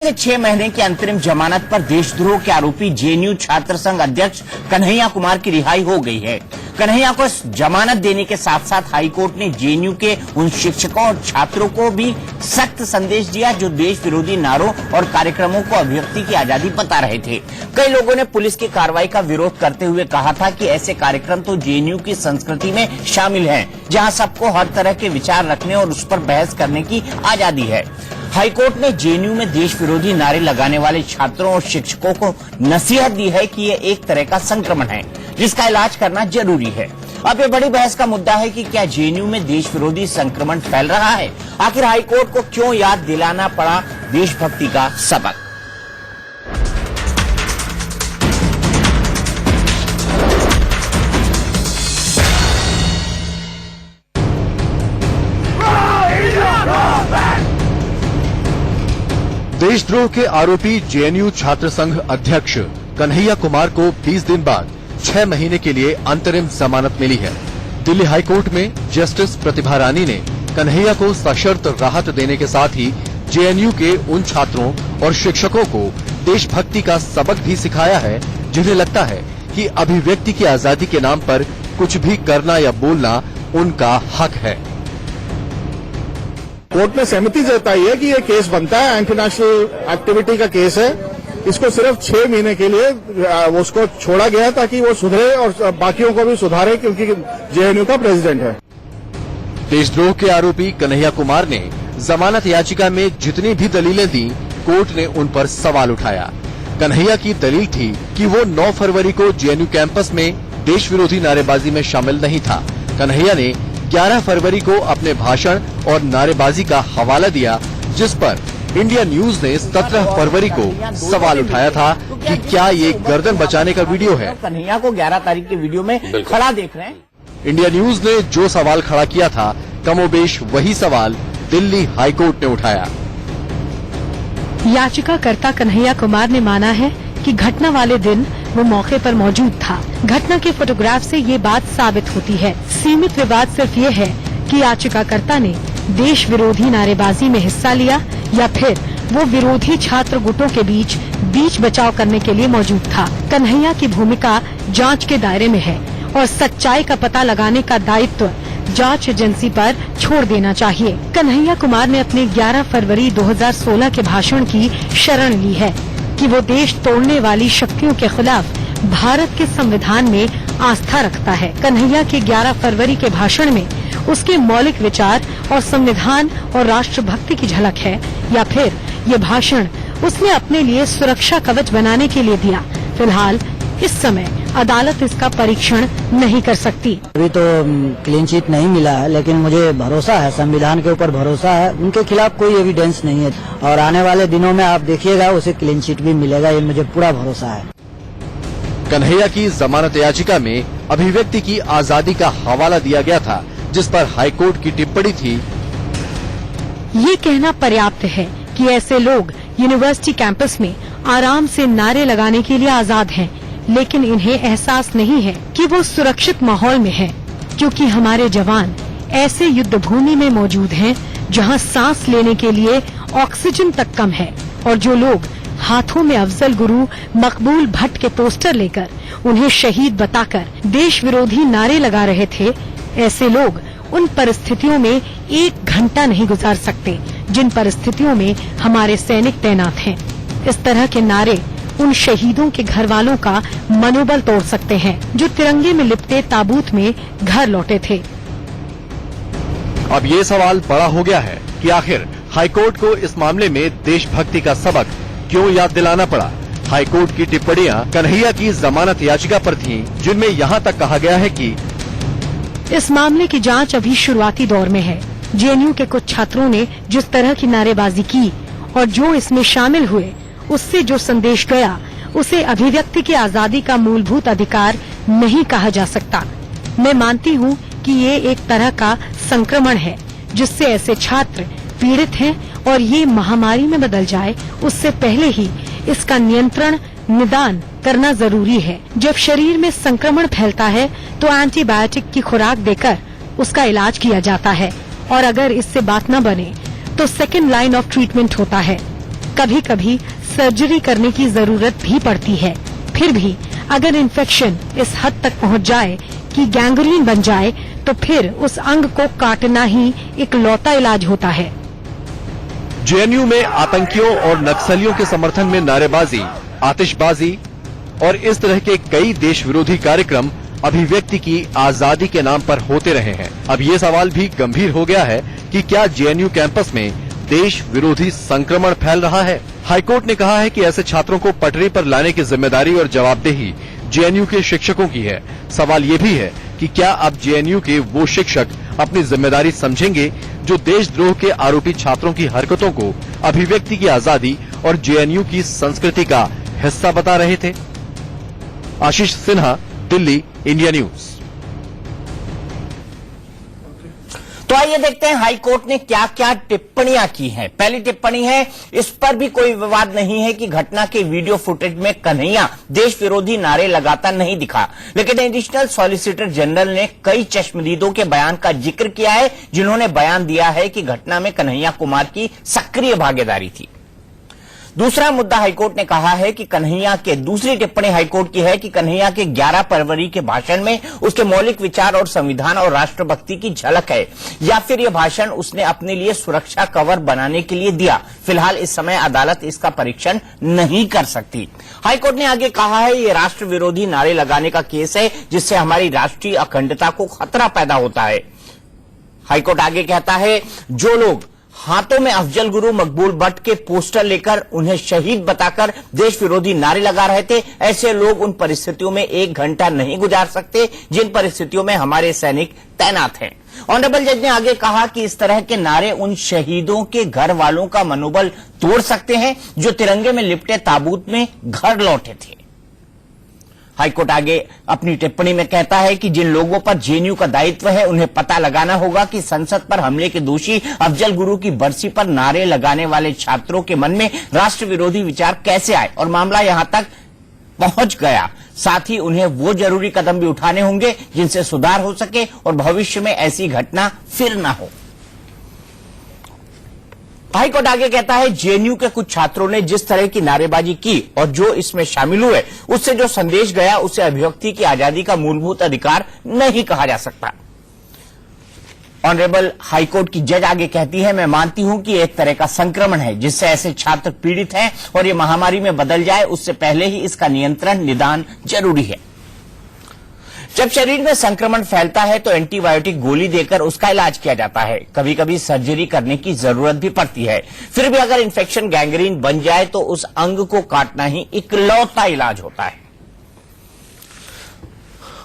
6 महीने की अंतरिम जमानत पर देशद्रोह के आरोपी जेएनयू छात्र संघ अध्यक्ष कन्हैया कुमार की रिहाई हो गई है। कन्हैया को जमानत देने के साथ साथ हाईकोर्ट ने जेएनयू के उन शिक्षकों और छात्रों को भी सख्त संदेश दिया जो देश विरोधी नारों और कार्यक्रमों को अभिव्यक्ति की आजादी बता रहे थे। कई लोगों ने पुलिस की कार्रवाई का विरोध करते हुए कहा था कि ऐसे कार्यक्रम तो जेएनयू की संस्कृति में शामिल हैं, जहां सबको हर तरह के विचार रखने और उस पर बहस करने की आजादी है। हाईकोर्ट ने जेएनयू में देश विरोधी नारे लगाने वाले छात्रों और शिक्षकों को नसीहत दी है कि ये एक तरह का संक्रमण है जिसका इलाज करना जरूरी है। अब ये बड़ी बहस का मुद्दा है कि क्या जेएनयू में देश विरोधी संक्रमण फैल रहा है। आखिर हाईकोर्ट को क्यों याद दिलाना पड़ा देशभक्ति का सबक। देशद्रोह के आरोपी जेएनयू छात्र संघ अध्यक्ष कन्हैया कुमार को 20 दिन बाद 6 महीने के लिए अंतरिम जमानत मिली है। दिल्ली हाईकोर्ट में जस्टिस प्रतिभा रानी ने कन्हैया को सशर्त राहत देने के साथ ही जेएनयू के उन छात्रों और शिक्षकों को देशभक्ति का सबक भी सिखाया है जिन्हें लगता है कि अभिव्यक्ति की आजादी के नाम पर कुछ भी करना या बोलना उनका हक है। कोर्ट ने सहमति जताई है कि ये केस बनता है, इंटरनेशनल एक्टिविटी का केस है। इसको सिर्फ 6 महीने के लिए उसको छोड़ा गया ताकि वो सुधरे और बाकियों को भी सुधारे, क्योंकि जेएनयू का प्रेसिडेंट है। देशद्रोह के आरोपी कन्हैया कुमार ने जमानत याचिका में जितनी भी दलीलें दी, कोर्ट ने उन पर सवाल उठाया। कन्हैया की दलील थी कि वो 9 फरवरी को जेएनयू कैंपस में देश विरोधी नारेबाजी में शामिल नहीं था। कन्हैया ने 11 फरवरी को अपने भाषण और नारेबाजी का हवाला दिया, जिस पर इंडिया न्यूज ने 17 फरवरी को सवाल उठाया था कि क्या ये गर्दन बचाने का वीडियो है। कन्हैया को 11 तारीख के वीडियो में खड़ा देख रहे हैं। इंडिया न्यूज ने जो सवाल खड़ा किया था, कमोबेश वही सवाल दिल्ली हाईकोर्ट ने उठाया। याचिकाकर्ता कन्हैया कुमार ने माना है कि घटना वाले दिन वो मौके पर मौजूद था। घटना के फोटोग्राफ से ये बात साबित होती है। सीमित विवाद सिर्फ ये है कि याचिकाकर्ता ने देश विरोधी नारेबाजी में हिस्सा लिया या फिर वो विरोधी छात्र गुटों के बीच बचाव करने के लिए मौजूद था। कन्हैया की भूमिका जांच के दायरे में है और सच्चाई का पता लगाने का दायित्व जांच एजेंसी पर छोड़ देना चाहिए। कन्हैया कुमार ने अपने 11 फरवरी 2016 के भाषण की शरण ली है कि वो देश तोड़ने वाली शक्तियों के खिलाफ भारत के संविधान में आस्था रखता है। कन्हैया के 11 फरवरी के भाषण में उसके मौलिक विचार और संविधान और राष्ट्रभक्ति की झलक है, या फिर ये भाषण उसने अपने लिए सुरक्षा कवच बनाने के लिए दिया। फिलहाल इस समय अदालत इसका परीक्षण नहीं कर सकती। अभी तो क्लीन चिट नहीं मिला है, लेकिन मुझे भरोसा है, संविधान के ऊपर भरोसा है। उनके खिलाफ कोई एविडेंस नहीं है और आने वाले दिनों में आप देखिएगा उसे क्लीन चिट भी मिलेगा, ये मुझे पूरा भरोसा है। कन्हैया की जमानत याचिका में अभिव्यक्ति की आजादी का हवाला दिया गया था, जिस पर हाईकोर्ट की टिप्पणी थी, ये कहना पर्याप्त है कि ऐसे लोग यूनिवर्सिटी कैंपस में आराम से नारे लगाने के लिए आजाद हैं, लेकिन इन्हें एहसास नहीं है कि वो सुरक्षित माहौल में हैं, क्योंकि हमारे जवान ऐसे युद्ध भूमि में मौजूद हैं जहां सांस लेने के लिए ऑक्सीजन तक कम है। और जो लोग हाथों में अफजल गुरु मकबूल भट्ट के पोस्टर लेकर उन्हें शहीद बताकर देश विरोधी नारे लगा रहे थे, ऐसे लोग उन परिस्थितियों में 1 घंटा नहीं गुजार सकते जिन परिस्थितियों में हमारे सैनिक तैनात हैं। इस तरह के नारे उन शहीदों के घर वालों का मनोबल तोड़ सकते हैं जो तिरंगे में लिपटे ताबूत में घर लौटे थे। अब ये सवाल बड़ा हो गया है कि आखिर हाईकोर्ट को इस मामले में देशभक्ति का सबक क्यों याद दिलाना पड़ा। हाईकोर्ट की टिप्पणियां कन्हैया की जमानत याचिका पर थीं, जिनमें यहाँ तक कहा गया है कि इस मामले की जांच अभी शुरुआती दौर में है। जेएनयू के कुछ छात्रों ने जिस तरह की नारेबाजी की और जो इसमें शामिल हुए, उससे जो संदेश गया, उसे अभिव्यक्ति की आजादी का मूलभूत अधिकार नहीं कहा जा सकता। मैं मानती हूँ कि ये एक तरह का संक्रमण है जिससे ऐसे छात्र पीड़ित हैं और ये महामारी में बदल जाए उससे पहले ही इसका निदान करना जरूरी है। जब शरीर में संक्रमण फैलता है तो एंटीबायोटिक की खुराक देकर उसका इलाज किया जाता है और अगर इससे बात न बने तो सेकेंड लाइन ऑफ ट्रीटमेंट होता है। कभी कभी सर्जरी करने की जरूरत भी पड़ती है। फिर भी अगर इन्फेक्शन इस हद तक पहुंच जाए कि गैंग्रीन बन जाए तो फिर उस अंग को काटना ही इकलौता इलाज होता है। जेएनयू में आतंकियों और नक्सलियों के समर्थन में नारेबाजी, आतिशबाजी और इस तरह के कई देश विरोधी कार्यक्रम अभिव्यक्ति की आजादी के नाम पर होते रहे हैं। अब ये सवाल भी गंभीर हो गया है कि क्या जेएनयू कैंपस में देश विरोधी संक्रमण फैल रहा है। हाईकोर्ट ने कहा है कि ऐसे छात्रों को पटरी पर लाने की जिम्मेदारी और जवाबदेही जेएनयू के शिक्षकों की है। सवाल ये भी है कि क्या अब जेएनयू के वो शिक्षक अपनी जिम्मेदारी समझेंगे जो देशद्रोह के आरोपी छात्रों की हरकतों को अभिव्यक्ति की आजादी और जेएनयू की संस्कृति का हिस्सा बता रहे थे। आशीष सिन्हा, दिल्ली, इंडिया न्यूज। तो आइए देखते हैं हाई कोर्ट ने क्या क्या टिप्पणियां की हैं। पहली टिप्पणी है, इस पर भी कोई विवाद नहीं है कि घटना के वीडियो फुटेज में कन्हैया देश विरोधी नारे लगाता नहीं दिखा, लेकिन एडिशनल सॉलिसिटर जनरल ने कई चश्मदीदों के बयान का जिक्र किया है जिन्होंने बयान दिया है कि घटना में कन्हैया कुमार की सक्रिय भागीदारी थी। दूसरा मुद्दा हाईकोर्ट ने कहा है कि कन्हैया के दूसरी टिप्पणी हाईकोर्ट की है कि कन्हैया के 11 फरवरी के भाषण में उसके मौलिक विचार और संविधान और राष्ट्रभक्ति की झलक है, या फिर यह भाषण उसने अपने लिए सुरक्षा कवर बनाने के लिए दिया। फिलहाल इस समय अदालत इसका परीक्षण नहीं कर सकती। हाईकोर्ट ने आगे कहा है, ये राष्ट्र विरोधी नारे लगाने का केस है जिससे हमारी राष्ट्रीय अखंडता को खतरा पैदा होता है। हाईकोर्ट आगे कहता है, जो लोग हाथों में अफजल गुरु मकबूल भट्ट के पोस्टर लेकर उन्हें शहीद बताकर देश विरोधी नारे लगा रहे थे, ऐसे लोग उन परिस्थितियों में 1 घंटा नहीं गुजार सकते जिन परिस्थितियों में हमारे सैनिक तैनात हैं। ऑनरेबल जज ने आगे कहा कि इस तरह के नारे उन शहीदों के घर वालों का मनोबल तोड़ सकते हैं जो तिरंगे में लिपटे ताबूत में घर लौटे थे। हाईकोर्ट आगे अपनी टिप्पणी में कहता है कि जिन लोगों पर जेएनयू का दायित्व है उन्हें पता लगाना होगा कि संसद पर हमले के दोषी अफजल गुरु की बरसी पर नारे लगाने वाले छात्रों के मन में राष्ट्र विरोधी विचार कैसे आए और मामला यहां तक पहुंच गया। साथ ही उन्हें वो जरूरी कदम भी उठाने होंगे जिनसे सुधार हो सके और भविष्य में ऐसी घटना फिर ना हो। हाईकोर्ट आगे कहता है, जेएनयू के कुछ छात्रों ने जिस तरह की नारेबाजी की और जो इसमें शामिल हुए, उससे जो संदेश गया उसे अभिव्यक्ति की आजादी का मूलभूत अधिकार नहीं कहा जा सकता। ऑनरेबल हाईकोर्ट की जज आगे कहती है, मैं मानती हूं कि एक तरह का संक्रमण है जिससे ऐसे छात्र पीड़ित हैं और ये महामारी में बदल जाए उससे पहले ही इसका नियंत्रण निदान जरूरी है। जब शरीर में संक्रमण फैलता है तो एंटीबायोटिक गोली देकर उसका इलाज किया जाता है। कभी कभी सर्जरी करने की जरूरत भी पड़ती है। फिर भी अगर इन्फेक्शन गैंग्रीन बन जाए तो उस अंग को काटना ही इकलौता इलाज होता है।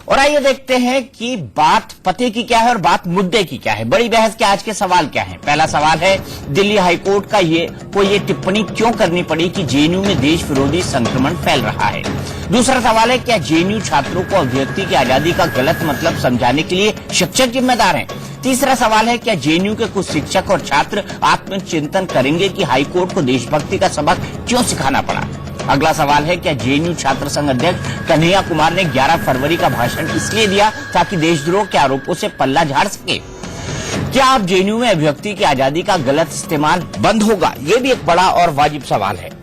और आइए देखते हैं कि बात पते की क्या है और बात मुद्दे की क्या है। बड़ी बहस के आज के सवाल क्या है। पहला सवाल है, दिल्ली हाईकोर्ट का ये टिप्पणी क्यों करनी पड़ी कि जेएनयू में देश विरोधी संक्रमण फैल रहा है। दूसरा सवाल है, क्या जेएनयू छात्रों को अभिव्यक्ति की आजादी का गलत मतलब समझाने के लिए शिक्षक जिम्मेदार हैं। तीसरा सवाल है, क्या जेएनयू के कुछ शिक्षक और छात्र आत्मचिंतन करेंगे कि हाईकोर्ट को देशभक्ति का सबक क्यों सिखाना पड़ा। अगला सवाल है, क्या जेएनयू छात्र संघ अध्यक्ष कन्हैया कुमार ने 11 फरवरी का भाषण इसलिए दिया ताकि देशद्रोह के आरोपों से पल्ला झाड़ सके। क्या अब जेएनयू में अभिव्यक्ति की आजादी का गलत इस्तेमाल बंद होगा, ये भी एक बड़ा और वाजिब सवाल है।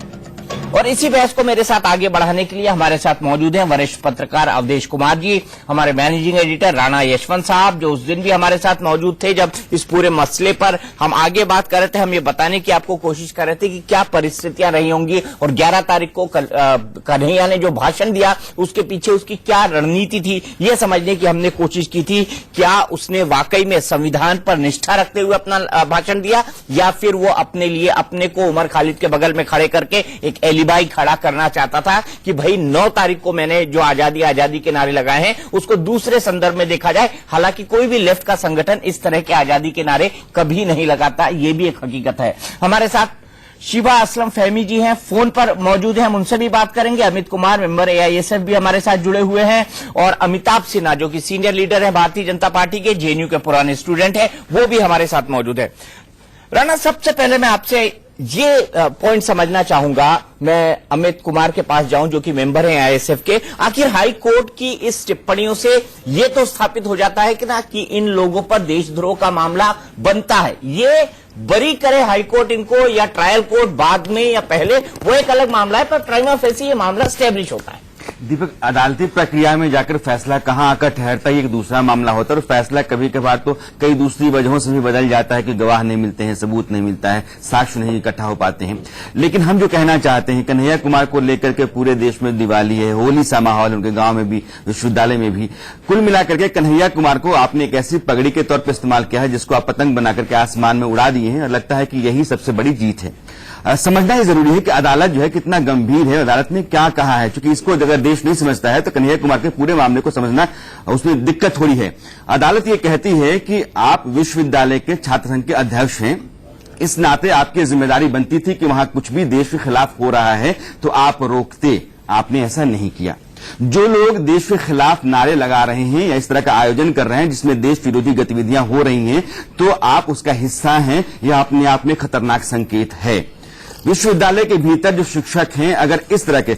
और इसी बहस को मेरे साथ आगे बढ़ाने के लिए हमारे साथ मौजूद हैं वरिष्ठ पत्रकार अवधेश कुमार जी, हमारे मैनेजिंग एडिटर राणा यशवंत साहब, जो उस दिन भी हमारे साथ मौजूद थे जब इस पूरे मसले पर हम आगे बात कर रहे थे। हम ये बताने की आपको कोशिश कर रहे थे कि क्या परिस्थितियां रही होंगी और 11 तारीख को कन्हैया ने जो भाषण दिया उसके पीछे उसकी क्या रणनीति थी, ये समझने की हमने कोशिश की थी। क्या उसने वाकई में संविधान पर निष्ठा रखते हुए अपना भाषण दिया या फिर वो अपने लिए अपने को उमर खालिद के बगल में खड़े करके एक एलिबाई खड़ा करना चाहता था कि भाई 9 तारीख को मैंने जो आजादी आजादी के नारे लगाए हैं उसको दूसरे संदर्भ में देखा जाए। हालांकि कोई भी लेफ्ट का संगठन इस तरह के आजादी के नारे कभी नहीं लगाता, ये भी एक हकीकत है। हमारे साथ शिवा असलम फहमी जी हैं, फोन पर मौजूद हैं, हम उनसे भी बात करेंगे। अमित कुमार मेंबर एआईएसएफ भी हमारे साथ जुड़े हुए हैं और अमिताभ सिन्हा जो कि सीनियर लीडर है भारतीय जनता पार्टी के, जेएनयू के पुराने स्टूडेंट है, वो भी हमारे साथ मौजूद है। राणा, सबसे पहले मैं आपसे ये पॉइंट समझना चाहूंगा, मैं अमित कुमार के पास जाऊं जो कि मेंबर हैं एआईएसएफ के। आखिर हाई कोर्ट की इस टिप्पणियों से ये तो स्थापित हो जाता है कि ना कि इन लोगों पर देशद्रोह का मामला बनता है। ये बरी करे हाईकोर्ट इनको या ट्रायल कोर्ट बाद में या पहले, वो एक अलग मामला है, पर प्राइमा फेसी ये मामला स्टेब्लिश होता है। दीपक, अदालती प्रक्रिया में जाकर फैसला कहां आकर ठहरता है, एक दूसरा मामला होता है, और फैसला कभी कभार तो कई दूसरी वजहों से भी बदल जाता है कि गवाह नहीं मिलते हैं, सबूत नहीं मिलता है, साक्ष्य नहीं इकट्ठा हो पाते हैं। लेकिन हम जो कहना चाहते हैं, कन्हैया कुमार को लेकर के पूरे देश में दिवाली है, होली सा माहौल, उनके गांव में भी, विश्वविद्यालय में भी। कुल मिलाकर के कन्हैया कुमार को आपने एक ऐसी पगड़ी के तौर पर इस्तेमाल किया है जिसको आप पतंग बनाकर के आसमान में उड़ा दिए हैं, और लगता है कि यही सबसे बड़ी जीत है। समझना ही जरूरी है कि अदालत जो है कितना गंभीर है, अदालत ने क्या कहा है, क्योंकि इसको अगर देश नहीं समझता है तो कन्हैया कुमार के पूरे मामले को समझना उसमें दिक्कत थोड़ी है। अदालत ये कहती है कि आप विश्वविद्यालय के छात्र संघ के अध्यक्ष हैं, इस नाते आपकी जिम्मेदारी बनती थी कि वहां कुछ भी देश के खिलाफ हो रहा है तो आप रोकते, आपने ऐसा नहीं किया। जो लोग देश के खिलाफ नारे लगा रहे हैं या इस तरह का आयोजन कर रहे हैं जिसमें देश विरोधी गतिविधियां हो रही हैं, तो आप उसका हिस्सा हैं, यह अपने आप में खतरनाक संकेत है। विश्वविद्यालय के भीतर जो शिक्षक हैं, अगर इस तरह के,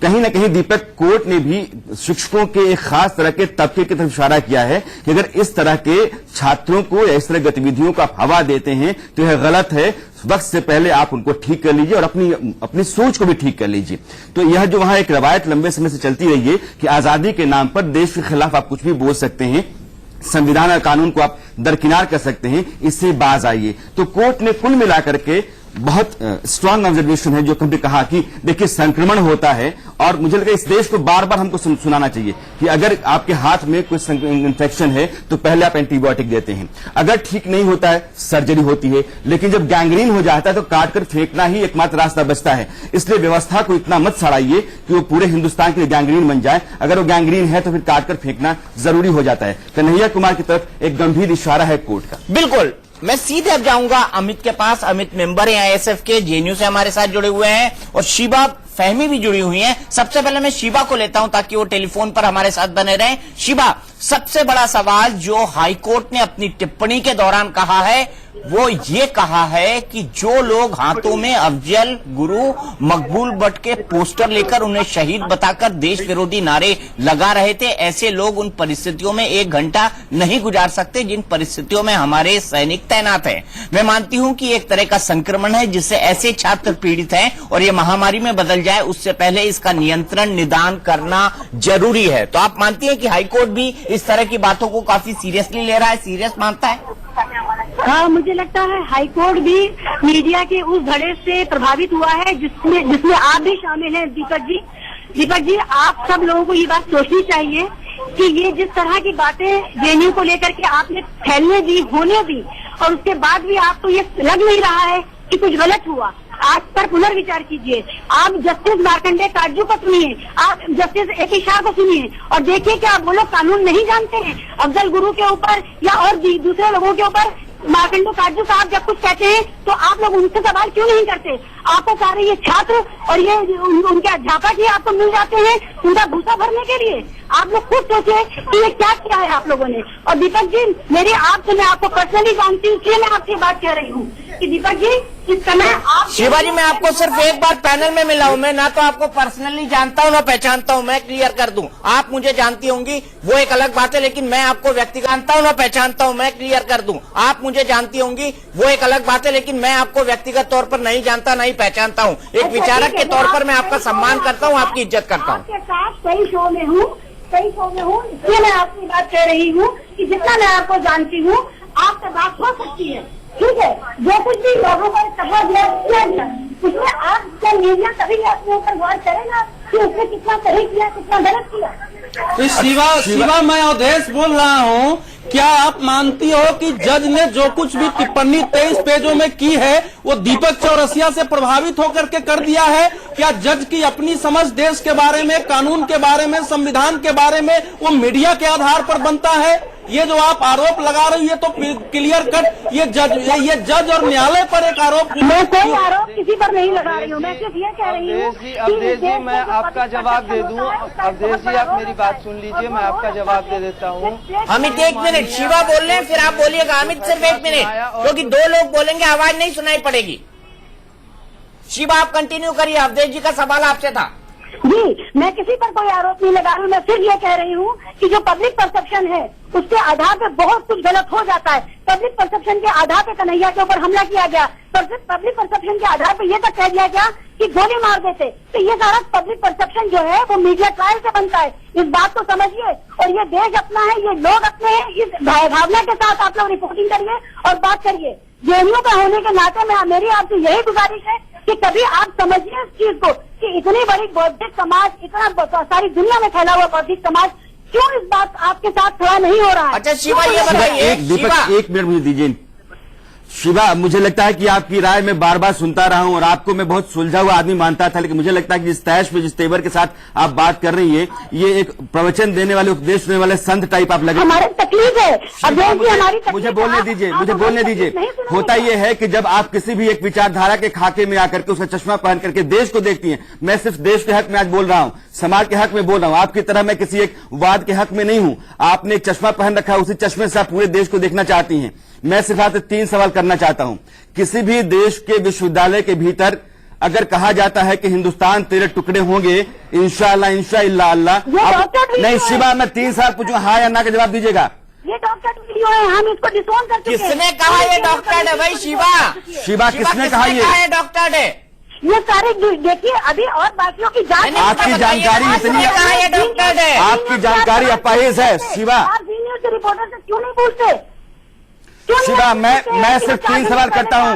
कहीं ना कहीं दीपक, कोर्ट ने भी शिक्षकों के एक खास तरह के तबके की तरफ इशारा किया है कि अगर इस तरह के छात्रों को या इस तरह गतिविधियों का हवा देते हैं तो यह गलत है, वक्त से पहले आप उनको ठीक कर लीजिए और अपनी सोच को भी ठीक कर लीजिए। तो यह जो वहां एक रवायत लंबे समय से चलती रही है कि आजादी के नाम पर देश के खिलाफ आप कुछ भी बोल सकते हैं, संविधान और कानून को आप दरकिनार कर सकते हैं, इससे बाज आइए। तो कोर्ट ने कुल मिलाकर के बहुत स्ट्रांग ऑब्जर्वेशन है जो कभी कहा कि देखिए संक्रमण होता है, और मुझे लगता है इस देश को बार बार हमको सुनाना चाहिए कि अगर आपके हाथ में कुछ इन्फेक्शन है तो पहले आप एंटीबायोटिक देते हैं, अगर ठीक नहीं होता है सर्जरी होती है, लेकिन जब गैंग्रीन हो जाता है तो काट कर फेंकना ही एकमात्र रास्ता बचता है। इसलिए व्यवस्था को इतना मत सड़ाइए कि वो पूरे हिंदुस्तान के लिए गैंग्रीन बन जाए। अगर वो गैंग्रीन है तो फिर काट कर फेंकना जरूरी हो जाता है। कन्हैया कुमार की तरफ एक गंभीर इशारा है कोर्ट का। बिल्कुल, मैं सीधे अब जाऊंगा अमित के पास। अमित मेंबर है आईएसएफ के, जेएनयू से हमारे साथ जुड़े हुए हैं, और शिबा फहमी भी जुड़ी हुई हैं। सबसे पहले मैं शिबा को लेता हूं ताकि वो टेलीफोन पर हमारे साथ बने रहें। शिबा, सबसे बड़ा सवाल जो हाईकोर्ट ने अपनी टिप्पणी के दौरान कहा है वो ये कहा है कि जो लोग हाथों में अफजल गुरु मकबूल भट्ट के पोस्टर लेकर उन्हें शहीद बताकर देश विरोधी नारे लगा रहे थे, ऐसे लोग उन परिस्थितियों में 1 घंटा नहीं गुजार सकते जिन परिस्थितियों में हमारे सैनिक तैनात हैं। मैं मानती हूं कि एक तरह का संक्रमण है जिससे ऐसे छात्र पीड़ित हैं और ये महामारी में बदल जाए उससे पहले इसका नियंत्रण निदान करना जरूरी है। तो आप मानती हैं कि हाईकोर्ट भी इस तरह की बातों को काफी सीरियसली ले रहा है, सीरियस मानता है? हाँ, मुझे लगता है हाईकोर्ट भी मीडिया के उस धड़े से प्रभावित हुआ है जिसमें आप भी शामिल हैं। दीपक जी, आप सब लोगों को ये बात सोचनी चाहिए कि ये जिस तरह की बातें जेएनयू को लेकर के आपने फैलने दी, होने दी, और उसके बाद भी आपको ये लग नहीं रहा है कि कुछ गलत हुआ, आज पर पुनर्विचार कीजिए। आप जस्टिस मार्कंडेय काटजू को सुनिए, आप जस्टिस ए.पी. शाह को सुनिए, और देखिए कि आप वो लोग कानून नहीं जानते हैं। अफजल गुरु के ऊपर या और दूसरे लोगों के ऊपर मार्कंडेय काटजू साहब जब कुछ कहते हैं तो आप लोग उनसे सवाल क्यों नहीं करते? आपको सारे ये छात्र और ये उनके अध्यापक ही आपको मिल जाते हैं उनका भूसा भरने के लिए। आप लोग खुद सोचे कि ये क्या किया है आप लोगों ने। और दीपक जी, मैं आपको पर्सनली जानती हूँ, इसलिए मैं आपसे बात कह रही हूँ कि दीपक जी, इस समय आप शिवाजी, मैं आपको सिर्फ एक बार पैनल में मिला हूं, मैं ना तो आपको पर्सनली जानता हूं ना पहचानता हूं। मैं क्लियर कर दूं, आप मुझे जानती होंगी वो एक अलग बात है, लेकिन मैं आपको व्यक्तिगत जानता हूं ना पहचानता हूं। मैं क्लियर कर दूं, आप मुझे जानती होंगी वो एक अलग बात है, लेकिन मैं आपको व्यक्तिगत तौर पर नहीं जानता नहीं पहचानता हूं। एक विचारक के तौर पर मैं आपका सम्मान करता हूं, आपकी इज्जत करता हूं। आपके साथ कई शो में हूँ, इसलिए मैं आपकी बात कह रही हूँ कि जितना मैं आपको जानती हूँ आपसे बात हो सकती है, ठीक है। जो कुछ भी लोगों को कहा गया उसमें आपका मीडिया तभी अपने ऊपर गौर करेगा कि उसने कितना सही किया, कितना गलत किया। तो शिवा, मैं अवधेश बोल रहा हूँ। क्या आप मानती हो कि जज ने जो कुछ भी टिप्पणी 23 पेजों में की है वो दीपक चौरसिया से प्रभावित होकर के कर दिया है? क्या जज की अपनी समझ देश के बारे में, कानून के बारे में, संविधान के बारे में वो मीडिया के आधार पर बनता है? ये जो आप आरोप लगा रही है तो क्लियर कट ये जज और न्यायालय पर एक आरोप। मैं कोई आरोप किसी पर नहीं लगा रही हूँ, मैं सिर्फ ये कह रही हूँ। अवधेश जी, मैं आपका जवाब दे दूं। अवधेश जी, आप मेरी बात सुन लीजिए, मैं आपका जवाब दे देता हूँ। अमित, 1 मिनट, शिवा बोल रहे हैं फिर आप बोलिएगा। अमित, सिर्फ 1 मिनट, क्योंकि 2 लोग बोलेंगे आवाज नहीं सुनाई पड़ेगी। शिवा, आप कंटिन्यू करिए, अवधेश जी का सवाल आपसे था। जी, मैं किसी पर कोई आरोप नहीं लगा रही हूँ। मैं सिर्फ ये कह रही हूँ कि जो पब्लिक परसेप्शन है उसके आधार पे बहुत कुछ गलत हो जाता है। पब्लिक परसेप्शन के आधार पे कन्हैया के ऊपर हमला किया गया, पब्लिक परसेप्शन के आधार पे ये तक कह दिया गया कि गोली मार देते। तो ये सारा पब्लिक परसेप्शन जो है वो मीडिया ट्रायल से बनता है। इस बात को समझिए और ये देश अपना है, ये लोग अपने हैं। इस भावना के साथ आप लोग रिपोर्टिंग करिए और बात करिए। जेएनयू का होने के नाते में मेरी आपसे यही गुजारिश है कि कभी आप समझिए इस चीज को कि इतनी बड़ी बौद्धिक समाज, इतना सारी दुनिया में फैला हुआ बौद्धिक समाज क्यों इस बात आपके साथ खड़ा नहीं हो रहा है। अच्छा शिवा, ये बताइए, एक दीपक, एक मिनट मुझे दीजिए। शिवा, मुझे लगता है कि आपकी राय मैं बार बार सुनता रहा हूं और आपको मैं बहुत सुलझा हुआ आदमी मानता था, लेकिन मुझे लगता है कि जिस तैश में, जिस तेवर के साथ आप बात कर रही है, ये एक प्रवचन देने वाले, उपदेश देने वाले संत टाइप आप लगे। हमारी तकलीफ है, मुझे बोलने दीजिए, मुझे बोलने दीजिए। होता यह है कि जब आप किसी भी एक विचारधारा के खाके में आकर के उसका चश्मा पहन करके देश को देखती हैं, मैं सिर्फ देश के हक में आज बोल रहा हूं, समाज के हक में बोल रहा हूं, आपकी तरह मैं किसी एक वाद के हक में नहीं हूं। आपने एक चश्मा पहन रखा है, उसी चश्मे से आप पूरे देश को देखना चाहती हैं। मैं सिर्फ आपसे 3 सवाल करना चाहता हूं। किसी भी देश के विश्वविद्यालय के भीतर अगर कहा जाता है कि हिंदुस्तान 13 टुकड़े होंगे, इंशाअल्लाह इंशाअल्लाह अल्लाह, नहीं शिवा, मैं 3 सवाल पूछूंगा, हाँ या ना का जवाब दीजिएगा। ये डॉक्टर वीडियो है, हम इसको डिसोन कर चुके हैं। किसने कहा ये डॉक्टर है भाई? शिवा, शिवा किसने कहा ये डॉक्टर है? ये सारे देखिए अभी और बाकियों की जांच। आपकी जानकारी इतनी, ये डॉक्टर है, आपकी जानकारी अपाहिज है। शिवा, आप न्यूज के रिपोर्टर से क्यों नहीं पूछते? शिवा, मैं सिर्फ 3 सवाल करता हूं।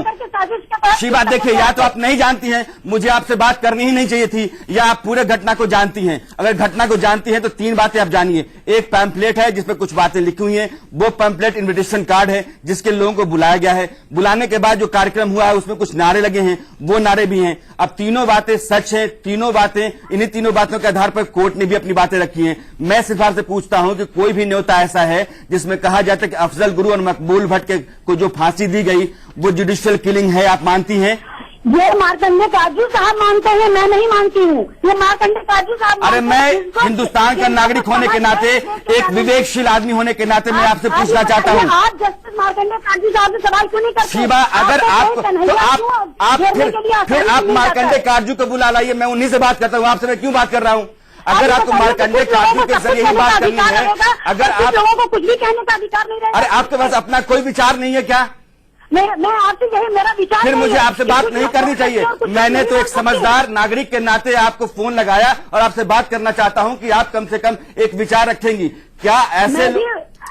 शिवा देखिए, या तो आप नहीं जानती हैं, मुझे आपसे बात करनी ही नहीं चाहिए थी, या आप पूरे घटना को जानती हैं। अगर घटना को जानती हैं तो 3 बातें आप जानिए। एक पैम्फलेट है जिसपे कुछ बातें लिखी हुई हैं, वो पैम्फलेट इन्विटेशन कार्ड है जिसके लोगों को बुलाया गया है। बुलाने के बाद जो कार्यक्रम हुआ है उसमें कुछ नारे लगे हैं, वो नारे भी हैं। अब तीनों बातें सच है, तीनों बातें, इन्हीं तीनों बातों के आधार पर कोर्ट ने भी अपनी बातें रखी हैं। मैं सिर्फ आपसे पूछता हूं कि कोई भी न्योता ऐसा है जिसमें कहा जाता है कि अफजल गुरु और मकबूल भट्ट को जो फांसी दी गई वो जुडिशियल किलिंग है, आप मानती हैं? ये मार्कंडे काजू साहब मानते हैं, मैं नहीं मानती हूँ। ये मार्कंडे काजू साहब। अरे मैं हिंदुस्तान का नागरिक होने के नाते, एक विवेकशील आदमी होने के नाते मैं आपसे पूछना चाहता हूँ। आप जस्टिस मार्कंडे काजू साहब से सवाल क्यों नहीं करते? शिवा, अगर आप फिर आप मार्कंडे काजू को बुला लाइए, मैं उन्हीं से बात करता हूँ, आपसे मैं क्यों बात कर रहा हूँ? अगर आपको मार्कंडे काजू के जरिए ही बात करनी है, अगर आप लोगों को कुछ भी कहने का अधिकार नहीं रहेगा। अरे आपके पास अपना कोई विचार नहीं है क्या? मैं आपसे यही मेरा विचार। फिर मुझे आपसे बात नहीं करनी चाहिए। मैंने तो एक समझदार नागरिक के नाते आपको फोन लगाया और आपसे बात करना चाहता हूं कि आप कम से कम एक विचार रखेंगी क्या? ऐसे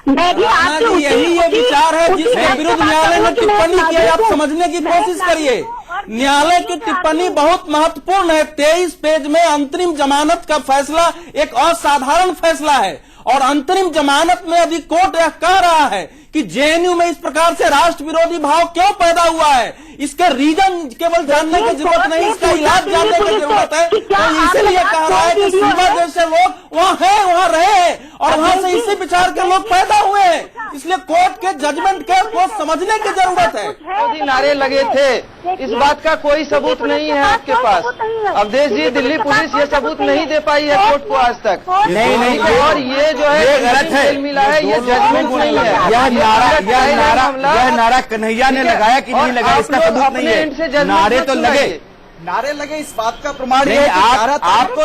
मैं भी आपसे यही ये विचार है जिसके विरुद्ध न्यायालय ने टिप्पणी की है, आप समझने की कोशिश करिए। न्यायालय की टिप्पणी बहुत महत्वपूर्ण है। 23 पेज में अंतरिम जमानत का फैसला एक असाधारण फैसला है और अंतरिम जमानत में अभी कोर्ट यह कह रहा है कि जेएनयू में इस प्रकार से राष्ट्र विरोधी भाव क्यों पैदा हुआ है, इसके रीजन केवल जानने की जरूरत नहीं, इसका इलाज जानने की जरूरत है। तो इसीलिए कह रहा है कि शिवा जैसे लोग वहाँ है, वहाँ रहे और वहाँ से इसी विचार के लोग पैदा हुए हैं, इसलिए कोर्ट के जजमेंट को समझने की जरूरत है। नारे लगे थे, इस बात का कोई सबूत नहीं है आपके पास। अवधेश जी, दिल्ली पुलिस ये सबूत नहीं दे पाई है कोर्ट को आज तक। नहीं, और ये जो है ये गलत है, मिला है, ये जजमेंट नहीं है। यह नारा कन्हैया ने लगाया कि नहीं लगाया, इसका सबूत नहीं है। नारे तो लगे, नारे लगे, इस बात का प्रमाण नहीं। आपको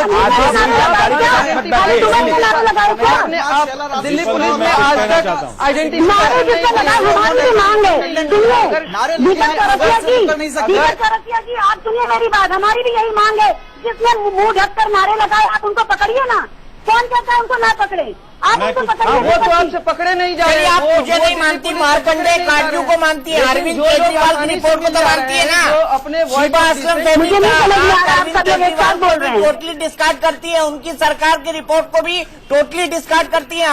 दिल्ली पुलिस में आज तक आइडेंटिफाई जी, आप सुनिए मेरी बात, हमारी भी यही मांग है। जिसने मुंह ढककर नारे लगाए आप उनको पकड़िए ना। कौन कहता है उनको ना पकड़े? आप उनको पकड़िए। वो तो आपसे पकड़े नहीं जा रहे। आप मुझे नहीं मानती, मार्कंडे काजू को मानती है, अरविंद केजरीवाल की रिपोर्ट को तो मानती है ना। अपने शिवा असलम मुझे नहीं समझ में आ रहा, आप सब लोग एक साथ बोल रहे हैं। टोटली डिस्कार्ड करती है, उनकी सरकार की रिपोर्ट को भी टोटली डिस्कार्ड करती हैं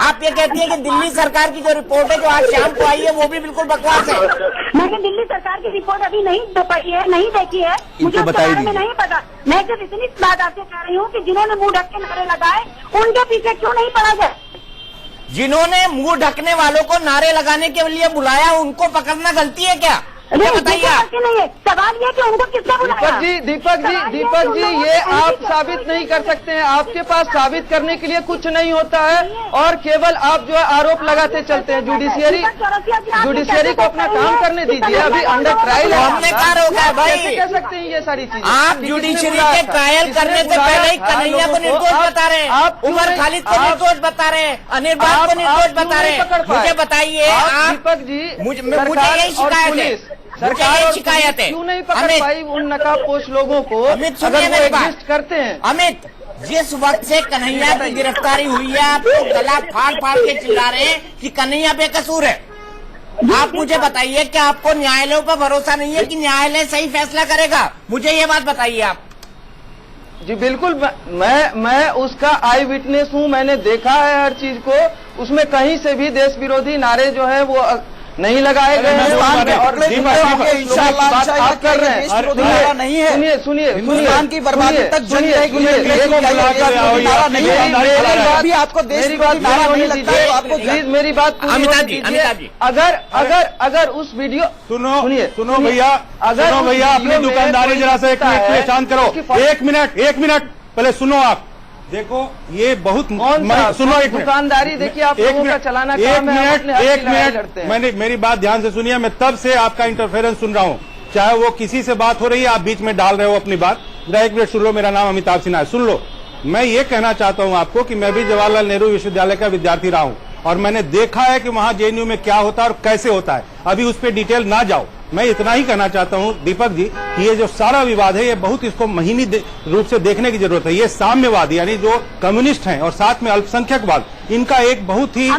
आप ये कहती है कि दिल्ली सरकार की जो रिपोर्ट है जो आज शाम को आई है वो भी बिल्कुल बकवास है। मैंने दिल्ली सरकार की रिपोर्ट अभी नहीं पाई है, नहीं देखी है, मुझे उसके बारे में नहीं पता। मैं सिर्फ इतनी बात आपसे कह रही हूँ कि जिन्होंने मुंह ढक के नारे लगाए उनके पीछे क्यों नहीं पड़ा जाए? जिन्होंने मुंह ढकने वालों को नारे लगाने के लिए बुलाया उनको पकड़ना गलती है क्या? मुझे बताइए आप। नहीं है, सवाल ये कि उनको किसने बुलाया? दीपक जी ये आप साबित नहीं कर सकते हैं। आपके पास साबित करने के लिए कुछ नहीं होता है और केवल आप जो है आरोप लगाते चलते हैं। जुडिशियरी को अपना काम करने दीजिए। अभी अंडर ट्रायल है। हमने कहा रोका है भाई। कैसे कह सकते हैं ये सारी चीजें? आप जुडिशरी के ट्रायल करने से पहले ही कन्हैया को निर्दोष बता रहे हैं, उमर खालिद को निर्दोष बता रहे हैं, अनिर्बान को निर्दोष बता रहे हैं। मुझे बताइए आप, दीपक जी, मुझे यही शिकायत है, मुझे यही शिकायत है। क्यों नहीं पकड़ पाई उन नकाबपोश लोगों को? अमित, सुनिए अगर वो मेरी बात। एग्जिस्ट करते हैं। अमित, जिस वक्त से कन्हैया की गिरफ्तारी हुई है, आप तो गला फाड़ फाड़ के चिल्ला रहे हैं कि कन्हैया बेकसूर है। आप मुझे बताइए कि आपको न्यायालयों पर भरोसा नहीं है कि न्यायालय सही फैसला करेगा? मुझे ये बात बताइए आप। जी बिल्कुल, मैं उसका आई विटनेस हूँ। मैंने देखा है हर चीज को। उसमें कहीं से भी देश विरोधी नारे जो है वो नहीं लगाए गए हैं। और आप कर रहे हैं, नहीं है। सुनिए हिंदुस्तान की बर्बादी तक जंग रहेगी। अभी आपको देश विरोधी नारा नहीं लगता है, तो आपको प्लीज मेरी बात पूरी अमिताभ होने जी, दीजिए। अमिताभ जी। अगर उस वीडियो सुनो भैया, अपनी दुकानदारी जरा से एक मिनट के लिए शांत करो। एक मिनट पहले सुनो आप। देखो ये बहुत सुनो, एक दुकानदारी देखिए आप लोगों का चलाना काम है। एक मिनट मैंने मेरी बात ध्यान से सुनिए। मैं तब से आपका इंटरफेरेंस सुन रहा हूँ, चाहे वो किसी से बात हो रही है, आप बीच में डाल रहे हो अपनी बात। जरा एक मिनट सुन लो। मेरा नाम अमिताभ सिन्हा है, सुन लो। मैं ये कहना चाहता हूँ आपको कि मैं भी जवाहरलाल नेहरू विश्वविद्यालय का विद्यार्थी रहा हूँ और मैंने देखा है कि वहाँ जेएनयू में क्या होता है और कैसे होता है। अभी उस पर डिटेल ना जाओ। मैं इतना ही कहना चाहता हूं दीपक जी कि ये जो सारा विवाद है ये बहुत इसको महीनी रूप से देखने की जरूरत है। ये साम्यवादी यानी जो कम्युनिस्ट हैं और साथ में अल्पसंख्यकवाद, इनका एक बहुत ही एक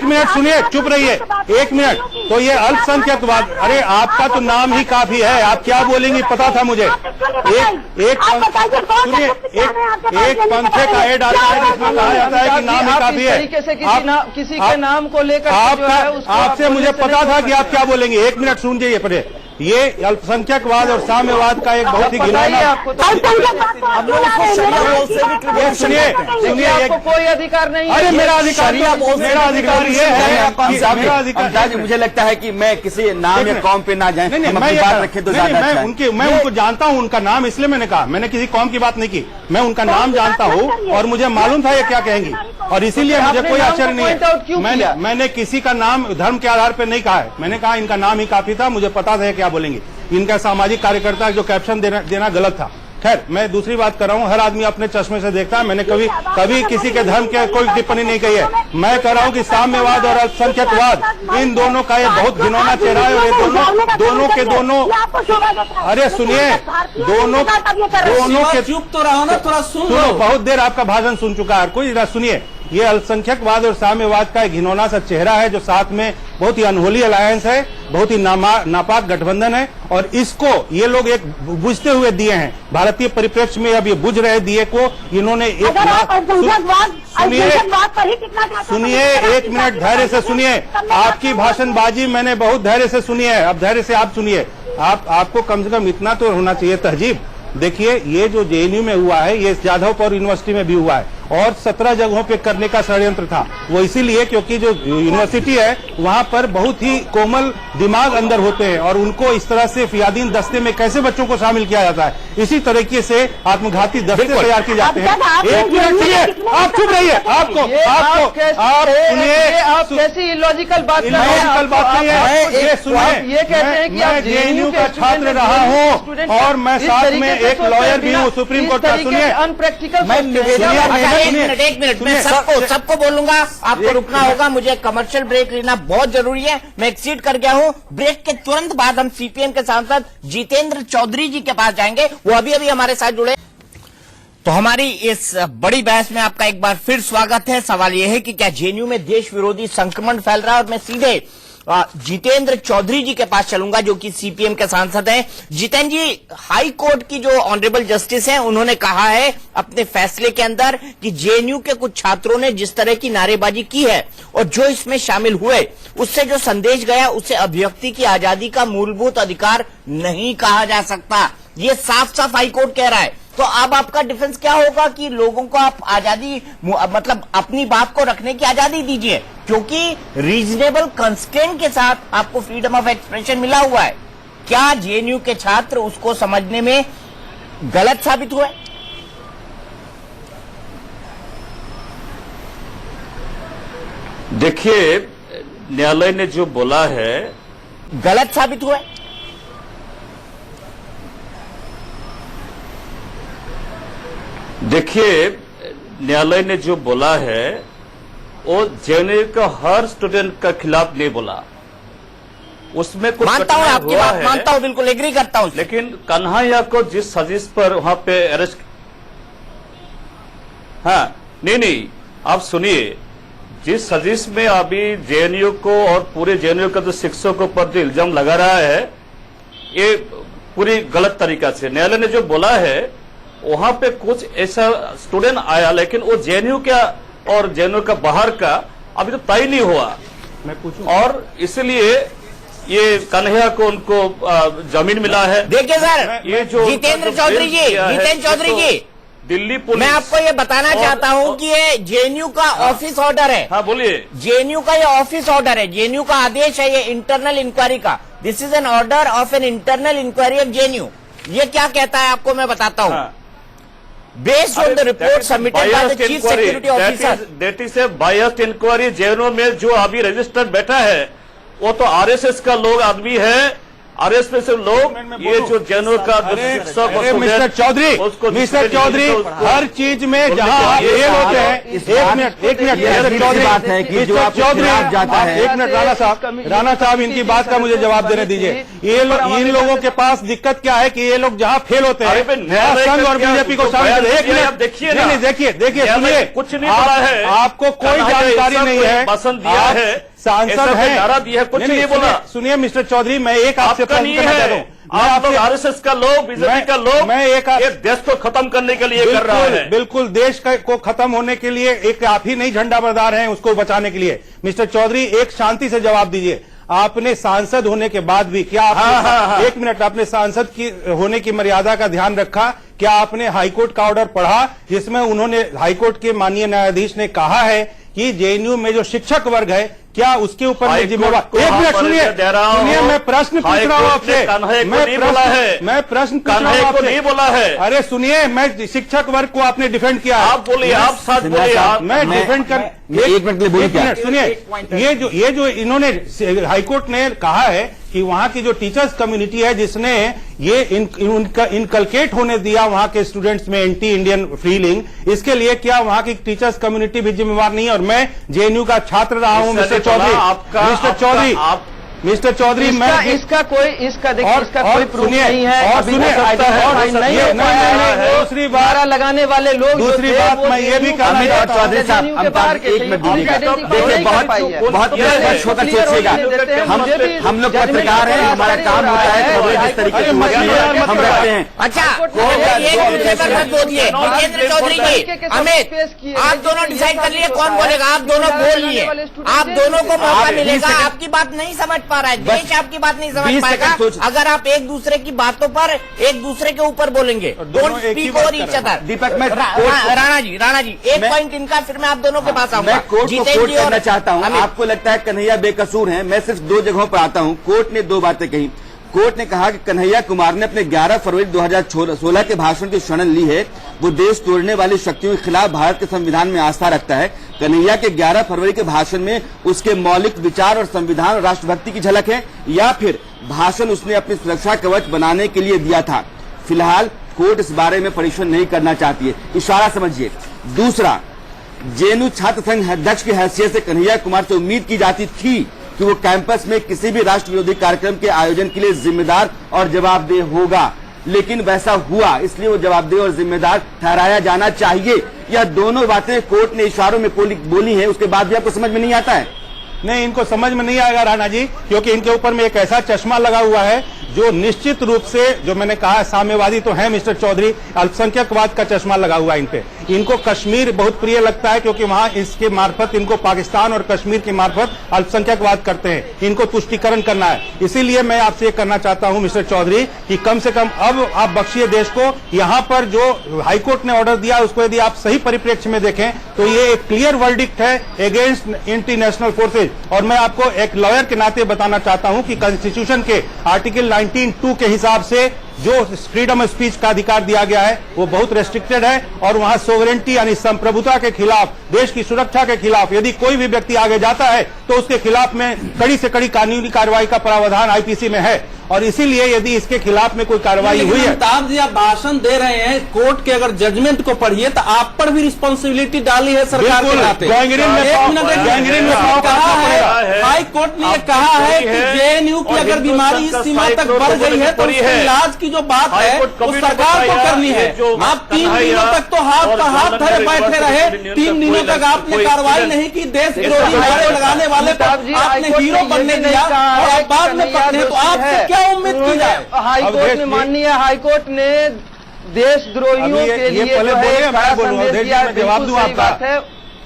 मिनट सुनिए, चुप रहिए एक मिनट। तो ये अल्पसंख्यकवाद, अरे आपका तो नाम ही काफी है, आप क्या बोलेंगी पता था मुझे। एक सुनिए, एक पंथे का एड आता है जिसमें कहा जाता है कि नाम ही काफी है। किसी के नाम को लेकर आपसे मुझे पता था कि आप क्या बोलेंगे। एक मिनट सुन जाइए पहले। ये अल्पसंख्यकवाद और साम्यवाद का एक बहुत ही घिनौना, सुनिए आपको कोई अधिकार नहीं है। अरे मेरा अधिकार ये है। मुझे लगता है कि मैं किसी नाम या कौम पे ना जाए, बात रखे तो मैं उनको जानता हूँ। उनका नाम इसलिए मैंने कहा, मैंने किसी कौम की बात नहीं की। मैं उनका नाम जानता हूँ और मुझे मालूम था ये क्या कहेंगी और इसीलिए मुझे कोई आश्चर्य नहीं है। मैंने किसी का नाम धर्म के आधार पर नहीं कहा है। मैंने कहा इनका नाम ही काफी था, मुझे पता था क्या बोलेंगे। इनका सामाजिक कार्यकर्ता जो कैप्शन देना गलत था। खैर मैं दूसरी बात कर रहा हूँ, हर आदमी अपने चश्मे से देखता है। मैंने कभी किसी के धर्म के कोई टिप्पणी नहीं कही है। मैं कह रहा हूँ कि साम्यवाद और अल्पसंख्यकवाद, इन दोनों का ये बहुत घिनौना चेहरा है और ये दोनों के दोनों, अरे सुनिए, दोनों के चुप तो रहो ना, थोड़ा सुनो। बहुत देर आपका भाषण सुन चुका है, कोई सुनिए। ये अल्पसंख्यकवाद और साम्यवाद का एक घिनौना सा चेहरा है जो साथ में बहुत ही अनहोली अलायंस है, बहुत ही नापाक गठबंधन है और इसको ये लोग एक बुझते हुए दिए हैं। भारतीय परिप्रेक्ष्य में अब ये बुझ रहे दिए को इन्होंने सुनिए एक मिनट धैर्य से सुनिए। आपकी भाषणबाजी मैंने बहुत धैर्य से सुनी है, अब धैर्य से आप सुनिए। आपको कम से कम इतना तो होना चाहिए तहजीब। देखिए ये जो जेएनयू में हुआ है ये जाधवपुर यूनिवर्सिटी में भी हुआ है और 17 जगहों पे करने का षड्यंत्र था। वो इसीलिए क्योंकि जो यूनिवर्सिटी है वहां पर बहुत ही कोमल दिमाग अंदर होते हैं और उनको इस तरह से फियादीन दस्ते में कैसे बच्चों को शामिल किया जाता है, इसी तरीके से आत्मघाती दस्ते तैयार किए जाते हैं। एक मिनट सुनिए, आप चुप रहिए। आप सुनिए, आप कैसी इलॉजिकल बात नहीं है। ये सुनिए, ये कहते हैं कि मैं जेएनयू का छात्र रहा हूँ और मैं साथ में एक लॉयर भी हूँ सुप्रीम कोर्ट का। सुनिए अनप्रैक्टिकल एक मिनट मैं सबको बोलूंगा, आपको रुकना होगा, मुझे कमर्शियल ब्रेक लेना बहुत जरूरी है। मैं एक्सीड कर गया हूं। ब्रेक के तुरंत बाद हम सीपीएम के सांसद जितेंद्र चौधरी जी के पास जाएंगे, वो अभी हमारे साथ जुड़े। तो हमारी इस बड़ी बहस में आपका एक बार फिर स्वागत है। सवाल यह है कि क्या जेएनयू में देश विरोधी संक्रमण फैल रहा है और मैं सीधे जितेंद्र चौधरी जी के पास चलूंगा जो कि सीपीएम के सांसद हैं। जितेंद्र जी, हाई कोर्ट की जो ऑनरेबल जस्टिस हैं उन्होंने कहा है अपने फैसले के अंदर कि जेएनयू के कुछ छात्रों ने जिस तरह की नारेबाजी की है और जो इसमें शामिल हुए उससे जो संदेश गया उसे अभिव्यक्ति की आजादी का मूलभूत अधिकार नहीं कहा जा सकता। ये साफ साफ हाई कोर्ट कह रहा है। तो अब आपका डिफेंस क्या होगा कि लोगों को आप आजादी मतलब अपनी बात को रखने की आजादी दीजिए? क्योंकि रीजनेबल कंस्ट्रेंट के साथ आपको फ्रीडम ऑफ एक्सप्रेशन मिला हुआ है। क्या जेएनयू के छात्र उसको समझने में गलत साबित हुए? देखिए, न्यायालय ने जो बोला है गलत साबित हुआ। देखिए, न्यायालय ने जो बोला है वो जेएनयू का हर स्टूडेंट का खिलाफ नहीं बोला, उसमें कुछ मानता हूं, आपकी हुआ बात है, मानता हूं, बिल्कुल एग्री करता हूं। लेकिन कन्हैया को जिस साजिश पर वहां पे अरेस्ट, हाँ नहीं, आप सुनिए, जिस साजिश में अभी जेएनयू को और पूरे जेएनयू का जो शिक्षकों पर जो इल्जाम लगा रहा है, ये पूरी गलत तरीका से न्यायालय ने जो बोला है, वहां पे कुछ ऐसा स्टूडेंट आया, लेकिन वो जेएनयू का और जेएनयू का बाहर का अभी तो तय नहीं हुआ। मैं पूछूं, और इसलिए ये कन्हैया को उनको जमीन मिला है। देखिए सर, ये जो जितेंद्र चौधरी जी, दिल्ली पुलिस, मैं आपको ये बताना चाहता हूं कि ये जेएनयू का ऑफिस ऑर्डर है। हाँ बोलिए। जेएनयू का ये ऑफिस ऑर्डर है, जेएनयू का आदेश है ये इंटरनल इंक्वायरी का। This is an order of an internal inquiry of JNU. ये क्या कहता है आपको मैं बताता हूं। Based on the report submitted by the chief security officer, that is a biased inquiry. JNU में जो अभी रजिस्टर्ड बैठा है वो तो आरएसएस का लोग आदमी है, आरएसपी से लोग, ये जो जेएनयू का मिस्टर चौधरी, हर चीज में जहां फेल होते हैं, एक मिनट मिस्टर चौधरी, बात है कि जो आपके खिलाफ जाता है। एक मिनट राणा साहब इनकी बात का मुझे जवाब देने दीजिए। ये इन लोगों के पास दिक्कत क्या है कि ये लोग जहां फेल होते हैं, संघ और बीजेपी को शामिल। एक मिनट देखिए, सुनिए, कुछ नहीं बोला है, आपको कोई जानकारी नहीं है, पसंद दिया है, सांसद है, नारा दिया है, कुछ नहीं बोला। सुनिए मिस्टर चौधरी, मैं एक आपसे प्रश्न करना चाहता हूं। आप लोग आरएसएस का लोग, बीजेपी का लोग, मैं एक देश को खत्म करने के लिए कर रहा है। बिल्कुल, देश को खत्म होने के लिए एक आप ही नहीं झंडा बरदार हैं उसको बचाने के लिए। मिस्टर चौधरी, एक शांति से जवाब दीजिए। आपने सांसद होने के बाद भी क्या आपने एक मिनट आपने सांसद की होने की मर्यादा का ध्यान रखा? क्या आपने हाईकोर्ट का ऑर्डर पढ़ा जिसमें उन्होंने, हाईकोर्ट के माननीय न्यायाधीश ने कहा है कि जेएनयू में जो शिक्षक वर्ग है, क्या उसके ऊपर मैं जिम्मेवार? एक मिनट सुनिए, मैं प्रश्न पूछ रहा हूँ आपसे, मैं प्रश्न पूछ रहा हूँ आपसे, नहीं बोला है। अरे सुनिए, मैं शिक्षक वर्ग को आपने डिफेंड किया, आप बोलिए, आप सच बोलिए, मैं डिफेंड कर, एक मिनट के लिए बोलिए। सुनिए, ये जो इन्होंने हाईकोर्ट ने कहा है कि वहां की जो टीचर्स कम्युनिटी है जिसने ये इनकलकेट होने दिया वहां के स्टूडेंट्स में एंटी इंडियन फीलिंग, इसके लिए क्या वहां की टीचर्स कम्युनिटी भी जिम्मेवार नहीं है? और मैं जेएनयू का छात्र रहा हूं मिस्टर चौधरी, मैं इसका कोई प्रूफ नहीं है। और सुनिए, दूसरी बात लगाने वाले लोग, दूसरी बात मैं ये भी कहना चाहता हूं, चौधरी साहब, एक मिनट दीजिएगा। देखिए, बहुत छोटा सोचिएगा, हम लोग पत्रकार हैं, हमारा काम होता है खबरें जिस तरीके से हम रखते हैं। अच्छा, एक दूसरे पर मत बोलिए। जितेंद्र चौधरी जी, अमित, आप दोनों डिसाइड कर लिए कौन बोलेगा। आप दोनों बोल लिए, आप दोनों को मौका मिलेगा। आपकी बात नहीं समझ पा रहा है, देश आपकी बात नहीं समझ पाएगा अगर आप एक दूसरे की बातों पर एक दूसरे के ऊपर बोलेंगे। Don't speak over each other. Deepak, मैं राणा जी, एक पॉइंट इनका, फिर मैं आप दोनों के पास आऊंगा। मैं कोर्ट को कोट करना चाहता हूं। आपको लगता है कन्हैया बेकसूर हैं, मैं सिर्फ दो जगहों पर आता हूं। कोर्ट ने दो बातें कही। कोर्ट ने कहा कि कन्हैया कुमार ने अपने 11 फरवरी 2016 के भाषण की शरण ली है, वो देश तोड़ने वाली शक्तियों के खिलाफ भारत के संविधान में आस्था रखता है। कन्हैया के 11 फरवरी के भाषण में उसके मौलिक विचार और संविधान और राष्ट्रभक्ति की झलक है, या फिर भाषण उसने अपनी सुरक्षा कवच बनाने के लिए दिया था। फिलहाल कोर्ट इस बारे में परीक्षण नहीं करना चाहती है, इशारा समझिए। दूसरा, जेएनयू छात्र संघ अध्यक्ष की हैसियत से कन्हैया कुमार से उम्मीद की जाती थी कि वो कैंपस में किसी भी राष्ट्र विरोधी कार्यक्रम के आयोजन के लिए जिम्मेदार और जवाबदेह होगा, लेकिन वैसा हुआ, इसलिए वो जवाबदेह और जिम्मेदार ठहराया जाना चाहिए। यह दोनों बातें कोर्ट ने इशारों में बोली हैं, उसके बाद भी आपको समझ में नहीं आता है? नहीं, इनको समझ में नहीं आएगा राणा जी, क्योंकि इनके ऊपर में एक ऐसा चश्मा लगा हुआ है जो निश्चित रूप से, जो मैंने कहा, साम्यवादी तो है मिस्टर चौधरी, अल्पसंख्यकवाद का चश्मा लगा हुआ है इन पे। इनको कश्मीर बहुत प्रिय लगता है क्योंकि वहां इसके मार्फत इनको पाकिस्तान और कश्मीर के मार्फत अल्पसंख्यकवाद करते हैं, इनको तुष्टीकरण करना है। इसीलिए मैं आपसे ये करना चाहता हूं मिस्टर चौधरी कि कम से कम अब आप बख्शिए देश को। यहां पर जो हाईकोर्ट ने ऑर्डर दिया उसको यदि आप सही परिप्रेक्ष्य में देखें तो ये एक क्लियर वर्डिक्ट है अगेंस्ट एंटी नेशनल फोर्सेज। और मैं आपको एक लॉयर के नाते बताना चाहता हूं कि कॉन्स्टिट्यूशन के आर्टिकल 19(2) के हिसाब से जो फ्रीडम ऑफ स्पीच का अधिकार दिया गया है वो बहुत रेस्ट्रिक्टेड है और वहां सोवरेंटी यानी संप्रभुता के खिलाफ, देश की सुरक्षा के खिलाफ यदि कोई भी व्यक्ति आगे जाता है तो उसके खिलाफ में कड़ी से कड़ी कानूनी कार्रवाई का प्रावधान आईपीसी में है। और इसीलिए यदि इसके खिलाफ में कोई कार्रवाई हुई है। अमिताभ जी आप भाषण दे रहे हैं, कोर्ट के अगर जजमेंट को पढ़िए तो आप पर भी रिस्पॉन्सिबिलिटी डाली है सरकार के नाते। गैंग्रीन में कहा है हाई कोर्ट ने कहा है कि जेएनयू की अगर बीमारी इस सीमा तक बढ़ गई है तो उसके इलाज की जो बात है वो सरकार को करनी है। आप 3 दिनों तक तो हाथ पर हाथ धरे बैठे रहे, 3 दिनों तक आपने कार्रवाई नहीं की, देश विरोधी नारे लगाने वाले पर आपने हीरो बनने दिया और आप बाद में पकड़े तो आपसे क्या उम्मीद की जाए? हाईकोर्ट ने माननीय हाईकोर्ट ने देशद्रोहियों के लिए जो है बड़ा संदेश दिया है। जवाब दूं आपका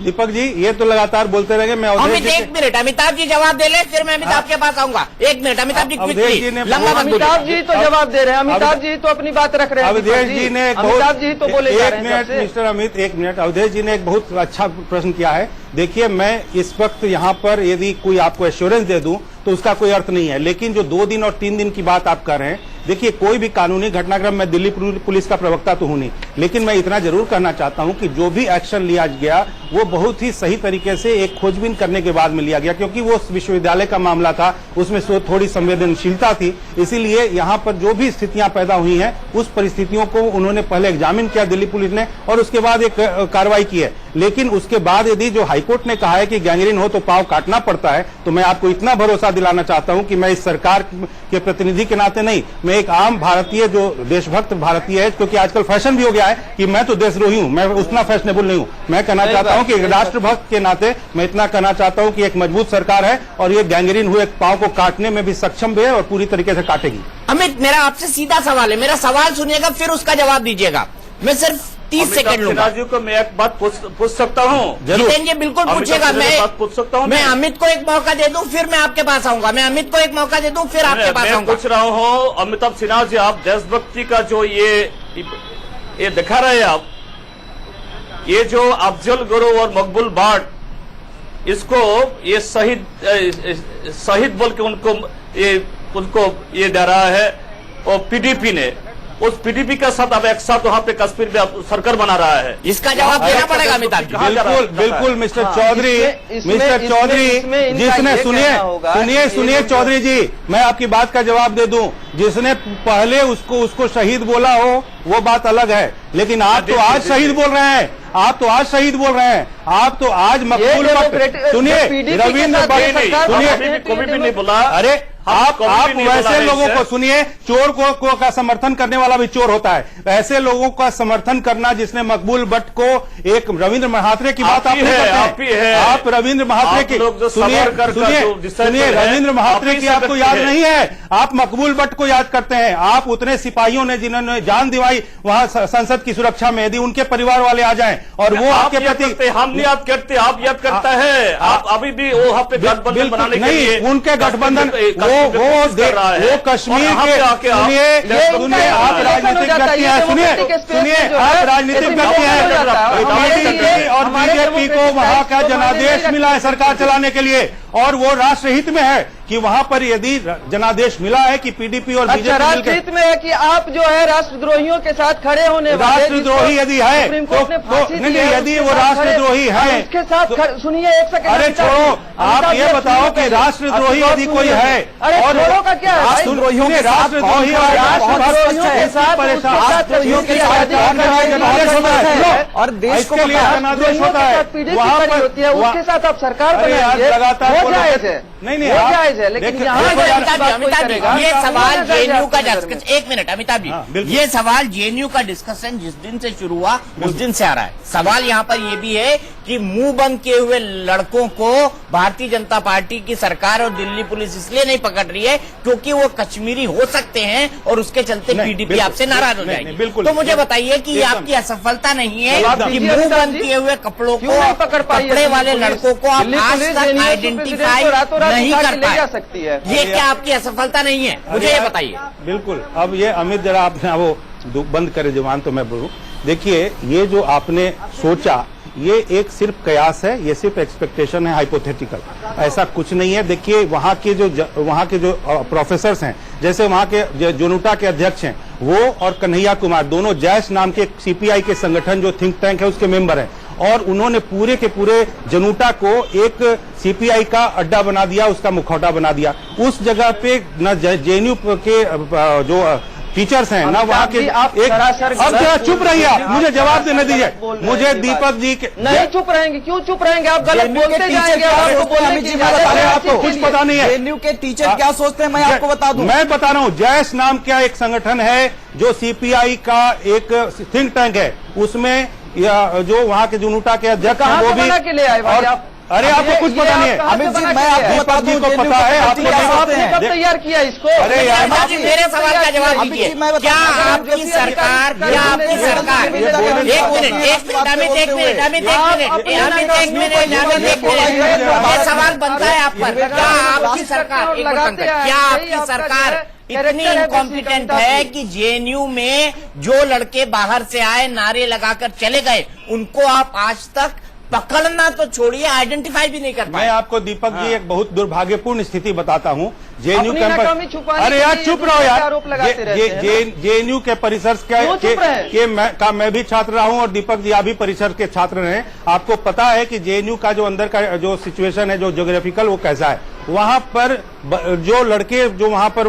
दीपक जी, ये तो लगातार बोलते रहेंगे। मैं एक मिनट अमिताभ जी जवाब दे ले, फिर मैं अमिताभ के पास आऊंगा। 1 मिनट अमिताभ जी अमिताभ जी तो जवाब दे रहे हैं, अमिताभ जी तो अपनी बात रख रहे हैं। अवधेश जी ने अमिताभ जी तो बोले जा रहे हैं। 1 minute mister Amit, 1 minute. Awadhesh ji ने एक बहुत अच्छा प्रश्न किया है। देखिए, मैं इस वक्त यहाँ पर यदि कोई आपको एश्योरेंस दे दूं तो उसका कोई अर्थ नहीं है, लेकिन जो 2 दिन और 3 दिन की बात आप कर रहे हैं, देखिए कोई भी कानूनी घटनाक्रम, मैं दिल्ली पुलिस का प्रवक्ता तो हूं नहीं, लेकिन मैं इतना जरूर कहना चाहता हूं कि जो भी एक्शन लिया गया वो बहुत ही सही तरीके से एक खोजबीन करने के बाद में लिया गया, क्योंकि वो विश्वविद्यालय का मामला था, उसमें थोड़ी संवेदनशीलता थी। इसीलिए यहाँ पर जो भी स्थितियां पैदा हुई हैं उस परिस्थितियों को उन्होंने पहले एग्जामिन किया दिल्ली पुलिस ने और उसके बाद एक कार्रवाई की है। लेकिन उसके बाद यदि जो हाईकोर्ट ने कहा है कि गैंग्रीन हो तो पांव काटना पड़ता है, तो मैं आपको इतना भरोसा दिलाना चाहता हूं कि मैं इस सरकार के प्रतिनिधि के नाते नहीं, मैं एक आम भारतीय जो देशभक्त भारतीय है, क्योंकि आजकल फैशन भी हो गया है कि मैं तो देशद्रोही हूं, मैं उतना फैशनेबल नहीं हूं। मैं कहना चाहता हूं कि राष्ट्रभक्त के नाते मैं इतना कहना चाहता हूं कि एक मजबूत सरकार है और ये गैंग्रीन हुए पांव को काटने में भी सक्षम भी है और पूरी तरीके से काटेगी। अमित, मेरा आपसे सीधा सवाल है, मेरा सवाल सुनिएगा फिर उसका जवाब दीजिएगा। मैं सिर्फ 30 सेकंड लूंगा। जी को मैं एक बात पूछ सकता हूँ? जितेंद्र जी बिल्कुल पूछेगा। मैं पूछ सकता हूँ? मैं अमित को एक मौका दे दूं फिर मैं आपके पास आऊंगा। मैं अमित को एक मौका दे दूं फिर आपके पास आऊंगा। पूछ रहा हूँ अमिताभ सिन्हा जी, आप देशभक्ति का जो ये दिखा रहे हैं आप, ये जो अफजल गुरु और मकबूल भाट इसको ये शहीद बोल के उनको ये दे रहा है और पीडीपी ने उस पीडीपी के साथ अब एक साथ वहाँ पे कश्मीर में सरकार बना रहा है। इसका जवाब देना पड़ेगा अमिताभ जी। बिल्कुल बिल्कुल मिस्टर चौधरी, जिसने सुनिए चौधरी जी, मैं आपकी बात का जवाब दे दूं। जिसने पहले उसको शहीद बोला हो वो बात अलग है, लेकिन आप तो आज शहीद बोल रहे हैं, आप तो आज शहीद बोल रहे हैं, आप तो आज मकबूल सुनिए रविंद्र कोई भी नहीं बोला। अरे आप वैसे लोगों को सुनिए, चोर को का समर्थन करने वाला भी चोर होता है। ऐसे लोगों का समर्थन करना जिसने मकबूल भट्ट को, एक रविंद्र महात्रे की बात आप रविंद्र महात्रे की सुनिए रविंद्र महात्रे की आपको याद नहीं है, आप मकबूल भट्ट को याद करते हैं। आप उतने सिपाहियों ने जिन्होंने जान दिवाई वहां संसद की सुरक्षा में, यदि उनके परिवार वाले आ जाए और वो आपके प्रति, हम नहीं याद करते, आप याद करता है। आप अभी भी वहां पे गठबंधन बनाने के लिए उनके गठबंधन वो कश्मीर के सुनिए आप राजनीतिक व्यक्ति हैं, सुनिए आप राजनीतिक व्यक्ति हैं और बीजेपी को वहां का जनादेश मिला है सरकार चलाने के लिए और वो राष्ट्रहित में है कि वहां पर यदि जनादेश मिला है कि पीडीपी और बीजेपी राष्ट्रहित में है कि आप जो है राष्ट्रद्रोहियों के साथ खड़े होने राष्ट्रद्रोही यदि है नहीं, यदि वो राष्ट्रद्रोही है उसके साथ सुनिए एक सेकंड। अरे छोड़ो, आप ये बताओ कि राष्ट्रद्रोही यदि कोई है और छोड़ो का क्या है, राष्ट्रद्रोही के साथ और देश को जनादेश होता है पीडीपी होती है, उसके साथ आप सरकार बनाइए। को जायज है, नहीं वो जायज है, लेकिन यहाँ ये सवाल जेएनयू का डिस्कशन, एक मिनट अमिताभ जी, ये सवाल जेएनयू का डिस्कशन जिस दिन से शुरू हुआ उस दिन से आ रहा है। सवाल यहाँ पर ये भी है कि मुंह बंद किए हुए लड़कों को भारतीय जनता पार्टी की सरकार और दिल्ली पुलिस इसलिए नहीं पकड़ रही है क्योंकि वो कश्मीरी हो सकते हैं और उसके चलते पीडीपी आपसे नाराज हो जाएगी। तो मुझे बताइए कि ये आपकी असफलता नहीं है कि मुंह बंद किए हुए कपड़ों को, कपड़े वाले लड़कों को आप आज तक आइडेंटिफाई नहीं कर पाए, ये क्या आपकी असफलता नहीं है? मुझे ये बताइए। बिल्कुल। अब ये अमित जरा आपने वो बंद करे जुबान तो मैं बोलूं। देखिए, ये जो आपने सोचा ये एक सिर्फ कयास है, ये सिर्फ एक्सपेक्टेशन है, हाइपोथेटिकल, ऐसा कुछ नहीं है। देखिए वहाँ के जो प्रोफेसर्स हैं, जैसे वहाँ के जोनुटा के अध्यक्ष हैं वो और कन्हैया कुमार दोनों जैश नाम के सीपीआई के संगठन जो थिंक टैंक है उसके मेंबर हैं, और उन्होंने पूरे के पूरे जनुटा को एक सीपीआई का अड्डा बना दिया, उसका मुखौटा बना दिया। उस जगह पे न जेएनयू के जो टीचर्स हैं ना वहाँ के एक, अब जरा चुप रहिए आप, मुझे जवाब देने दीजिए। मुझे दीपक जी के नहीं चुप रहेंगे, क्यों चुप रहेंगे? आप गलत बोलते जाएंगे, आपको कुछ पता नहीं है। जेएनयू के टीचर क्या सोचते हैं मैं आपको बता दूं। मैं बता रहा हूँ, जैश नाम का एक संगठन है जो सीपीआई का एक थिंक टैंक है, उसमें जो वहाँ के जुनुटा के अध्यक्ष हैं वो भी के ले आए भाई आप। अरे आपको कुछ पता नहीं है अमित जी, मैं आपको बता दूं को पता है, आपने कब तैयार किया इसको? अरे यार मेरे सवाल का जवाब दीजिए। क्या आपकी सरकार, क्या आपकी सरकार, ये सवाल बनता है आप पर, क्या आपकी सरकार, क्या आपकी सरकार इतनी इनकॉम्पिटेंट है कि जेएनयू में जो लड़के बाहर से आए नारे लगाकर चले गए उनको आप आज तक पकड़ना तो छोड़िए, आइडेंटिफाई भी नहीं कर पाए? मैं आपको दीपक जी एक बहुत दुर्भाग्यपूर्ण स्थिति बताता हूँ। जेएनयू कैंपस, अरे यार चुप रहो यार, जेएनयू के परिसर का मैं भी छात्र रहा हूँ और दीपक जी आप भी परिसर के छात्र रहे। आपको पता है कि जेएनयू का जो अंदर का जो सिचुएशन है, जो ज्योग्राफिकल, वो कैसा है। वहाँ पर जो लड़के जो वहाँ पर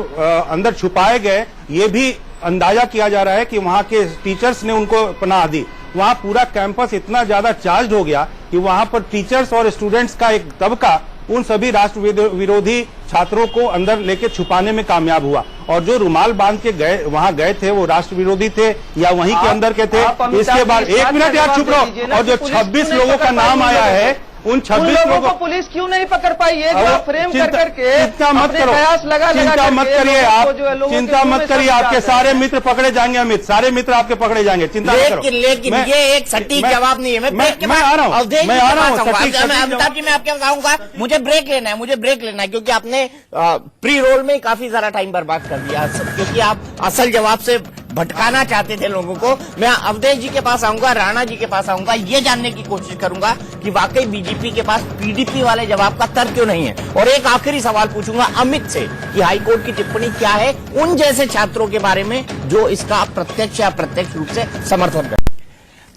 अंदर छुपाए गए, ये भी अंदाजा किया जा रहा है कि वहाँ के टीचर्स ने उनको पनाह दी। वहाँ पूरा कैंपस इतना ज्यादा चार्ज हो गया कि वहाँ पर टीचर्स और स्टूडेंट्स का एक तबका उन सभी राष्ट्र विरोधी छात्रों को अंदर लेके छुपाने में कामयाब हुआ, और जो रुमाल बांध के वहाँ गए थे वो राष्ट्र विरोधी थे या वहीं के अंदर के थे। इसके बाद 1 मिनट यार चुप रहो। और जो 26 लोगों का नाम आया है, उन 26 लोगों को पुलिस क्यों नहीं पकड़ पाई? ये जो फ्रेम करके चिंता मत करो, चिंता मत करिए आप, चिंता मत करिए, आपके सारे मित्र पकड़े जाएंगे। अमित, सारे मित्र आपके पकड़े जाएंगे, चिंता मत करो। लेकिन ये एक सटीक जवाब नहीं है। मैं आ रहा हूँ, अमिताभ जी मैं आपके बताऊंगा, मुझे ब्रेक लेना है, मुझे ब्रेक लेना है, क्योंकि आपने प्री रोल में काफी सारा टाइम बर्बाद कर दिया, क्योंकि आप असल जवाब से भटकाना चाहते थे लोगों को। मैं अवधेश जी के पास आऊंगा, राणा जी के पास आऊंगा, ये जानने की कोशिश करूंगा कि वाकई बीजेपी के पास पीडीपी वाले जवाब का तर्क क्यों नहीं है। और एक आखिरी सवाल पूछूंगा अमित से कि हाईकोर्ट की टिप्पणी क्या है उन जैसे छात्रों के बारे में जो इसका प्रत्यक्ष या अप्रत्यक्ष रूप से समर्थन करते।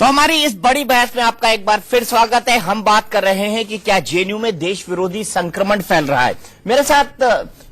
तो हमारी इस बड़ी बहस में आपका एक बार फिर स्वागत है। हम बात कर रहे हैं कि क्या जेएनयू में देश विरोधी संक्रमण फैल रहा है। मेरे साथ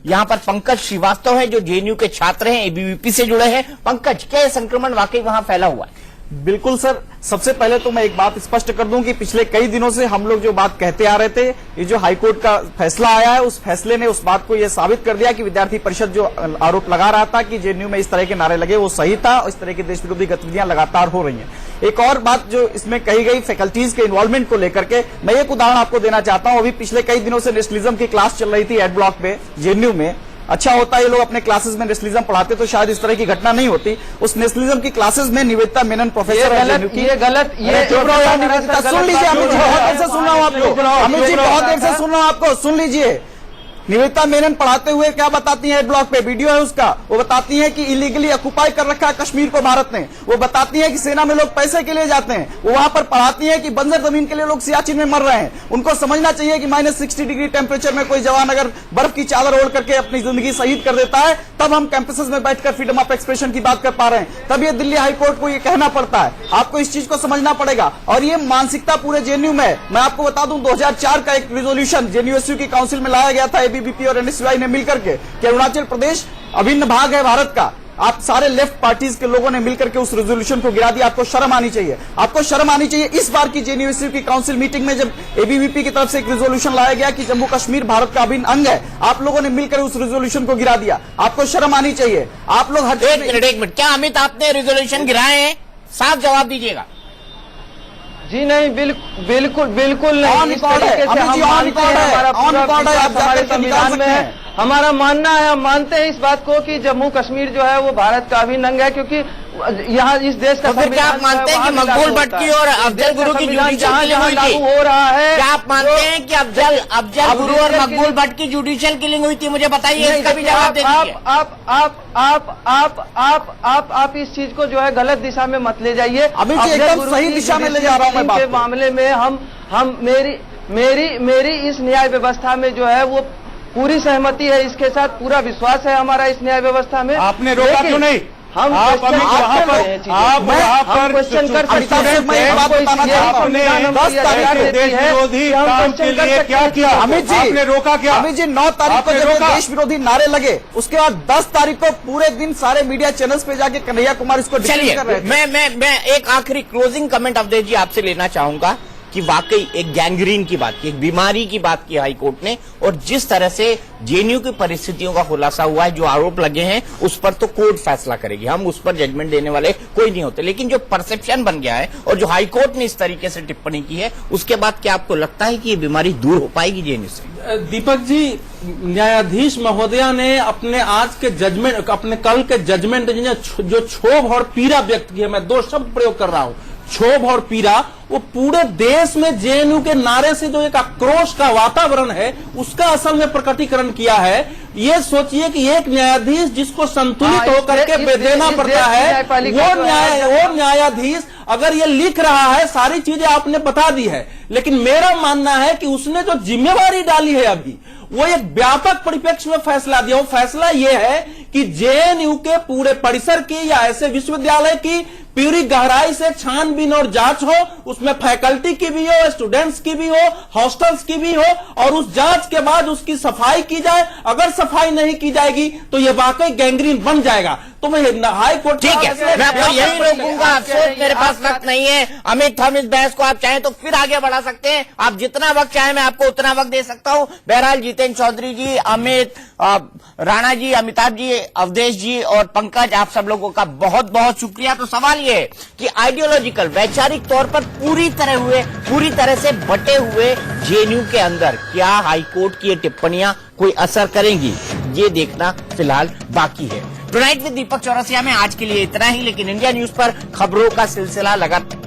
यहाँ पर पंकज श्रीवास्तव है जो जेएनयू के छात्र हैं, एबीवीपी से जुड़े हैं। पंकज, क्या संक्रमण वाकई वहां फैला हुआ है? बिल्कुल सर, सबसे पहले तो मैं एक बात स्पष्ट कर दूं कि पिछले कई दिनों से हम लोग जो बात कहते आ रहे थे, ये जो हाईकोर्ट का फैसला आया है उस फैसले ने उस बात को ये साबित कर दिया कि विद्यार्थी परिषद जो आरोप लगा रहा था कि जेएनयू में इस तरह के नारे लगे वो सही था, और इस तरह की देश विरोधी गतिविधियां लगातार हो रही हैं। एक और बात जो इसमें कही गई फैकल्टीज के इन्वॉल्वमेंट को लेकर के, मैं एक उदाहरण आपको देना चाहता हूं। अभी पिछले कई दिनों से नेशनलिज्म की क्लास चल रही थी एड ब्लॉक पे जेएनयू में। अच्छा होता है ये लोग अपने क्लासेस में नेशनलिज्म पढ़ाते तो शायद इस तरह की घटना नहीं होती। उस नेशनलिज्म की क्लासेस में निवेदिता मेनन प्रोफेसर ये गलत ये सुन लीजिए अमित जी, बहुत देर से सुन रहा हूँ आपको, अमित जी बहुत देर से सुन रहा हूँ आपको, सुन लीजिए। निवेदिता मेनन पढ़ाते हुए क्या बताती हैं, ब्लॉग पे वीडियो है उसका, वो बताती हैं कि इलीगली ऑक्युपाई कर रखा है कश्मीर को भारत ने। वो बताती हैं कि सेना में लोग पैसे के लिए जाते हैं। वो वहां पर पढ़ाती हैं कि बंजर जमीन के लिए लोग सियाचिन में मर रहे हैं। उनको समझना चाहिए कि -60 डिग्री टेम्परेचर में कोई जवान अगर बर्फ की चादर ओढ़ करके अपनी जिंदगी शहीद कर देता है, तब हम कैंपसेस में बैठकर फ्रीडम ऑफ एक्सप्रेशन की बात कर पा रहे हैं। तब ये दिल्ली हाईकोर्ट को ये कहना पड़ता है। आपको इस चीज को समझना पड़ेगा, और ये मानसिकता पूरे जेएनयू में है। मैं आपको बता दूं 2004 का एक रिजोल्यूशन जेएनयूएसयू की काउंसिल में लाया गया था, एबीवीपी और एनएसयूआई ने मिलकर के, कि अरुणाचल प्रदेश अभिन्न भाग है भारत का, आप सारे लेफ्ट पार्टीज के लोगों ने मिलकर के उस रेजोल्यूशन को गिरा दिया। आपको शर्म आनी चाहिए, आपको शर्म आनी चाहिए। इस बार की जेएनयू की काउंसिल मीटिंग में जब एबीवीपी की तरफ से एक रेजोल्यूशन लाया गया कि जम्मू कश्मीर भारत का अभिन्न अंग है, आप लोगों ने मिलकर उस रेजोल्यूशन को गिरा दिया। आपको शर्म आनी चाहिए। आप लोग हर एक मिनट, क्या अमित आपने रेजोल्यूशन गिराए हैं? साफ जवाब दीजिएगा। जी नहीं, बिल्कुल बिल्कुल ऑन नहीं। इस रिकॉर्ड है, तरीके से अमित हम जी, ऑन मानते रिकॉर्ड हैं, है, हमारा ऑन पूरा रिकॉर्ड है, विश्वास आप जाकर हमारे के निकाल संविधान में सकते है। हैं। हमारा मानना है, हम मानते हैं इस बात को कि जम्मू कश्मीर जो है वो भारत का अभिन्न अंग है, क्योंकि यहाँ इस देश का तो फिर क्या आप संविधान मानते जो हैं है कि वहाँ भी मकबूल लागू भट्टी होता है। और इस अफजल देश का गुरु की संविधान जुडिशियल जहाँ किलिंग जहाँ हुई लागू थी? हो रहा है, क्या आप मानते हैं कि अफजल गुरु और मकबूल भट्ट की जुडिशियल किलिंग हुई थी? मुझे बताइए, इसका भी जवाब दे दीजिए। आप इस चीज को जो है गलत दिशा में मत ले जाइए। अमित जी, एकदम सही दिशा में ले जा रहा हूं मैं बात के को। मामले में हम मेरी इस न्याय व्यवस्था में जो है वो पूरी सहमति है, इसके साथ पूरा विश्वास है हमारा इस न्याय व्यवस्था में। आपने रोका क्यों नहीं? हम आप क्वेश्चन अमित वहाँ पर आप वहाँ पर क्वेश्चन कर सकते हैं। मैं एक बात बताना चाह रहा हूं। आपने दस 10 तारीख को देश विरोधी काम के लिए क्या किया? अमित जी, आपने रोका क्या? अमित जी, 9 तारीख को आपने जब ये रोका? देश विरोधी नारे लगे, उसके बाद 10 तारीख को पूरे दिन सारे मीडिया चैनल्स पे जाके कन्हैया कुमार इसको डिफेंड चलिए, कर रहे थे। मैं एक आखिरी क्लोजिंग कमेंट अवधेश जी आपसे लेना चाहूंगा कि वाकई एक गैंग्रीन की बात की, एक बीमारी की बात की हाई कोर्ट ने, और जिस तरह से जेएनयू की परिस्थितियों का खुलासा हुआ है, जो आरोप लगे हैं उस पर तो कोर्ट फैसला करेगी, हम उस पर जजमेंट देने वाले कोई नहीं होते। लेकिन जो परसेप्शन बन गया है और जो हाई कोर्ट ने इस तरीके से टिप्पणी की है, उसके बाद क्या आपको लगता है कि ये बीमारी दूर हो पाएगी जेएनयू से? दीपक जी, न्यायाधीश महोदया ने अपने आज के जजमेंट, अपने कल के जजमेंट जो क्षोभ और पीड़ा व्यक्त की है, मैं 2 शब्द प्रयोग कर रहा हूं, क्षोभ और पीड़ा, वो पूरे देश में जेएनयू के नारे से जो एक आक्रोश का वातावरण है उसका असल में प्रकटीकरण किया है। ये सोचिए कि एक न्यायाधीश जिसको संतुलित होकर के देना पड़ता है, वो न्यायाधीश अगर ये लिख रहा है, सारी चीजें आपने बता दी है, लेकिन मेरा मानना है कि उसने जो जिम्मेवारी डाली है अभी, वो एक व्यापक परिप्रेक्ष्य में फैसला दिया। वो फैसला ये है कि जेएनयू के पूरे परिसर की या ऐसे विश्वविद्यालय की पूरी गहराई से छानबीन और जांच हो, उसमें फैकल्टी की भी हो, स्टूडेंट्स की भी हो, हॉस्टल्स की भी हो, और उस जांच के बाद उसकी सफाई की जाए। अगर सफाई नहीं की जाएगी तो ये वाकई गैंग्रीन बन जाएगा। तो मैं हाई कोर्ट, ठीक है, मैं आपको यही रोकूंगा, अफसोस मेरे पास वक्त नहीं है। अमित, हम इस बहस को आप चाहें तो फिर आगे बढ़ा सकते हैं, आप जितना वक्त चाहें मैं आपको उतना वक्त दे सकता हूं। बहरहाल जितेंद्र चौधरी जी, अमित, राणा जी, अमिताभ जी, अवधेश जी और पंकज, आप सब लोगों का बहुत बहुत शुक्रिया। तो सवाल ये है कि आइडियोलॉजिकल, वैचारिक तौर पर पूरी तरह से बटे हुए जेएनयू के अंदर क्या हाईकोर्ट की ये टिप्पणियां कोई असर करेंगी, ये देखना फिलहाल बाकी है। टुनाइट विद दीपक चौरसिया में आज के लिए इतना ही, लेकिन इंडिया न्यूज पर खबरों का सिलसिला लगातार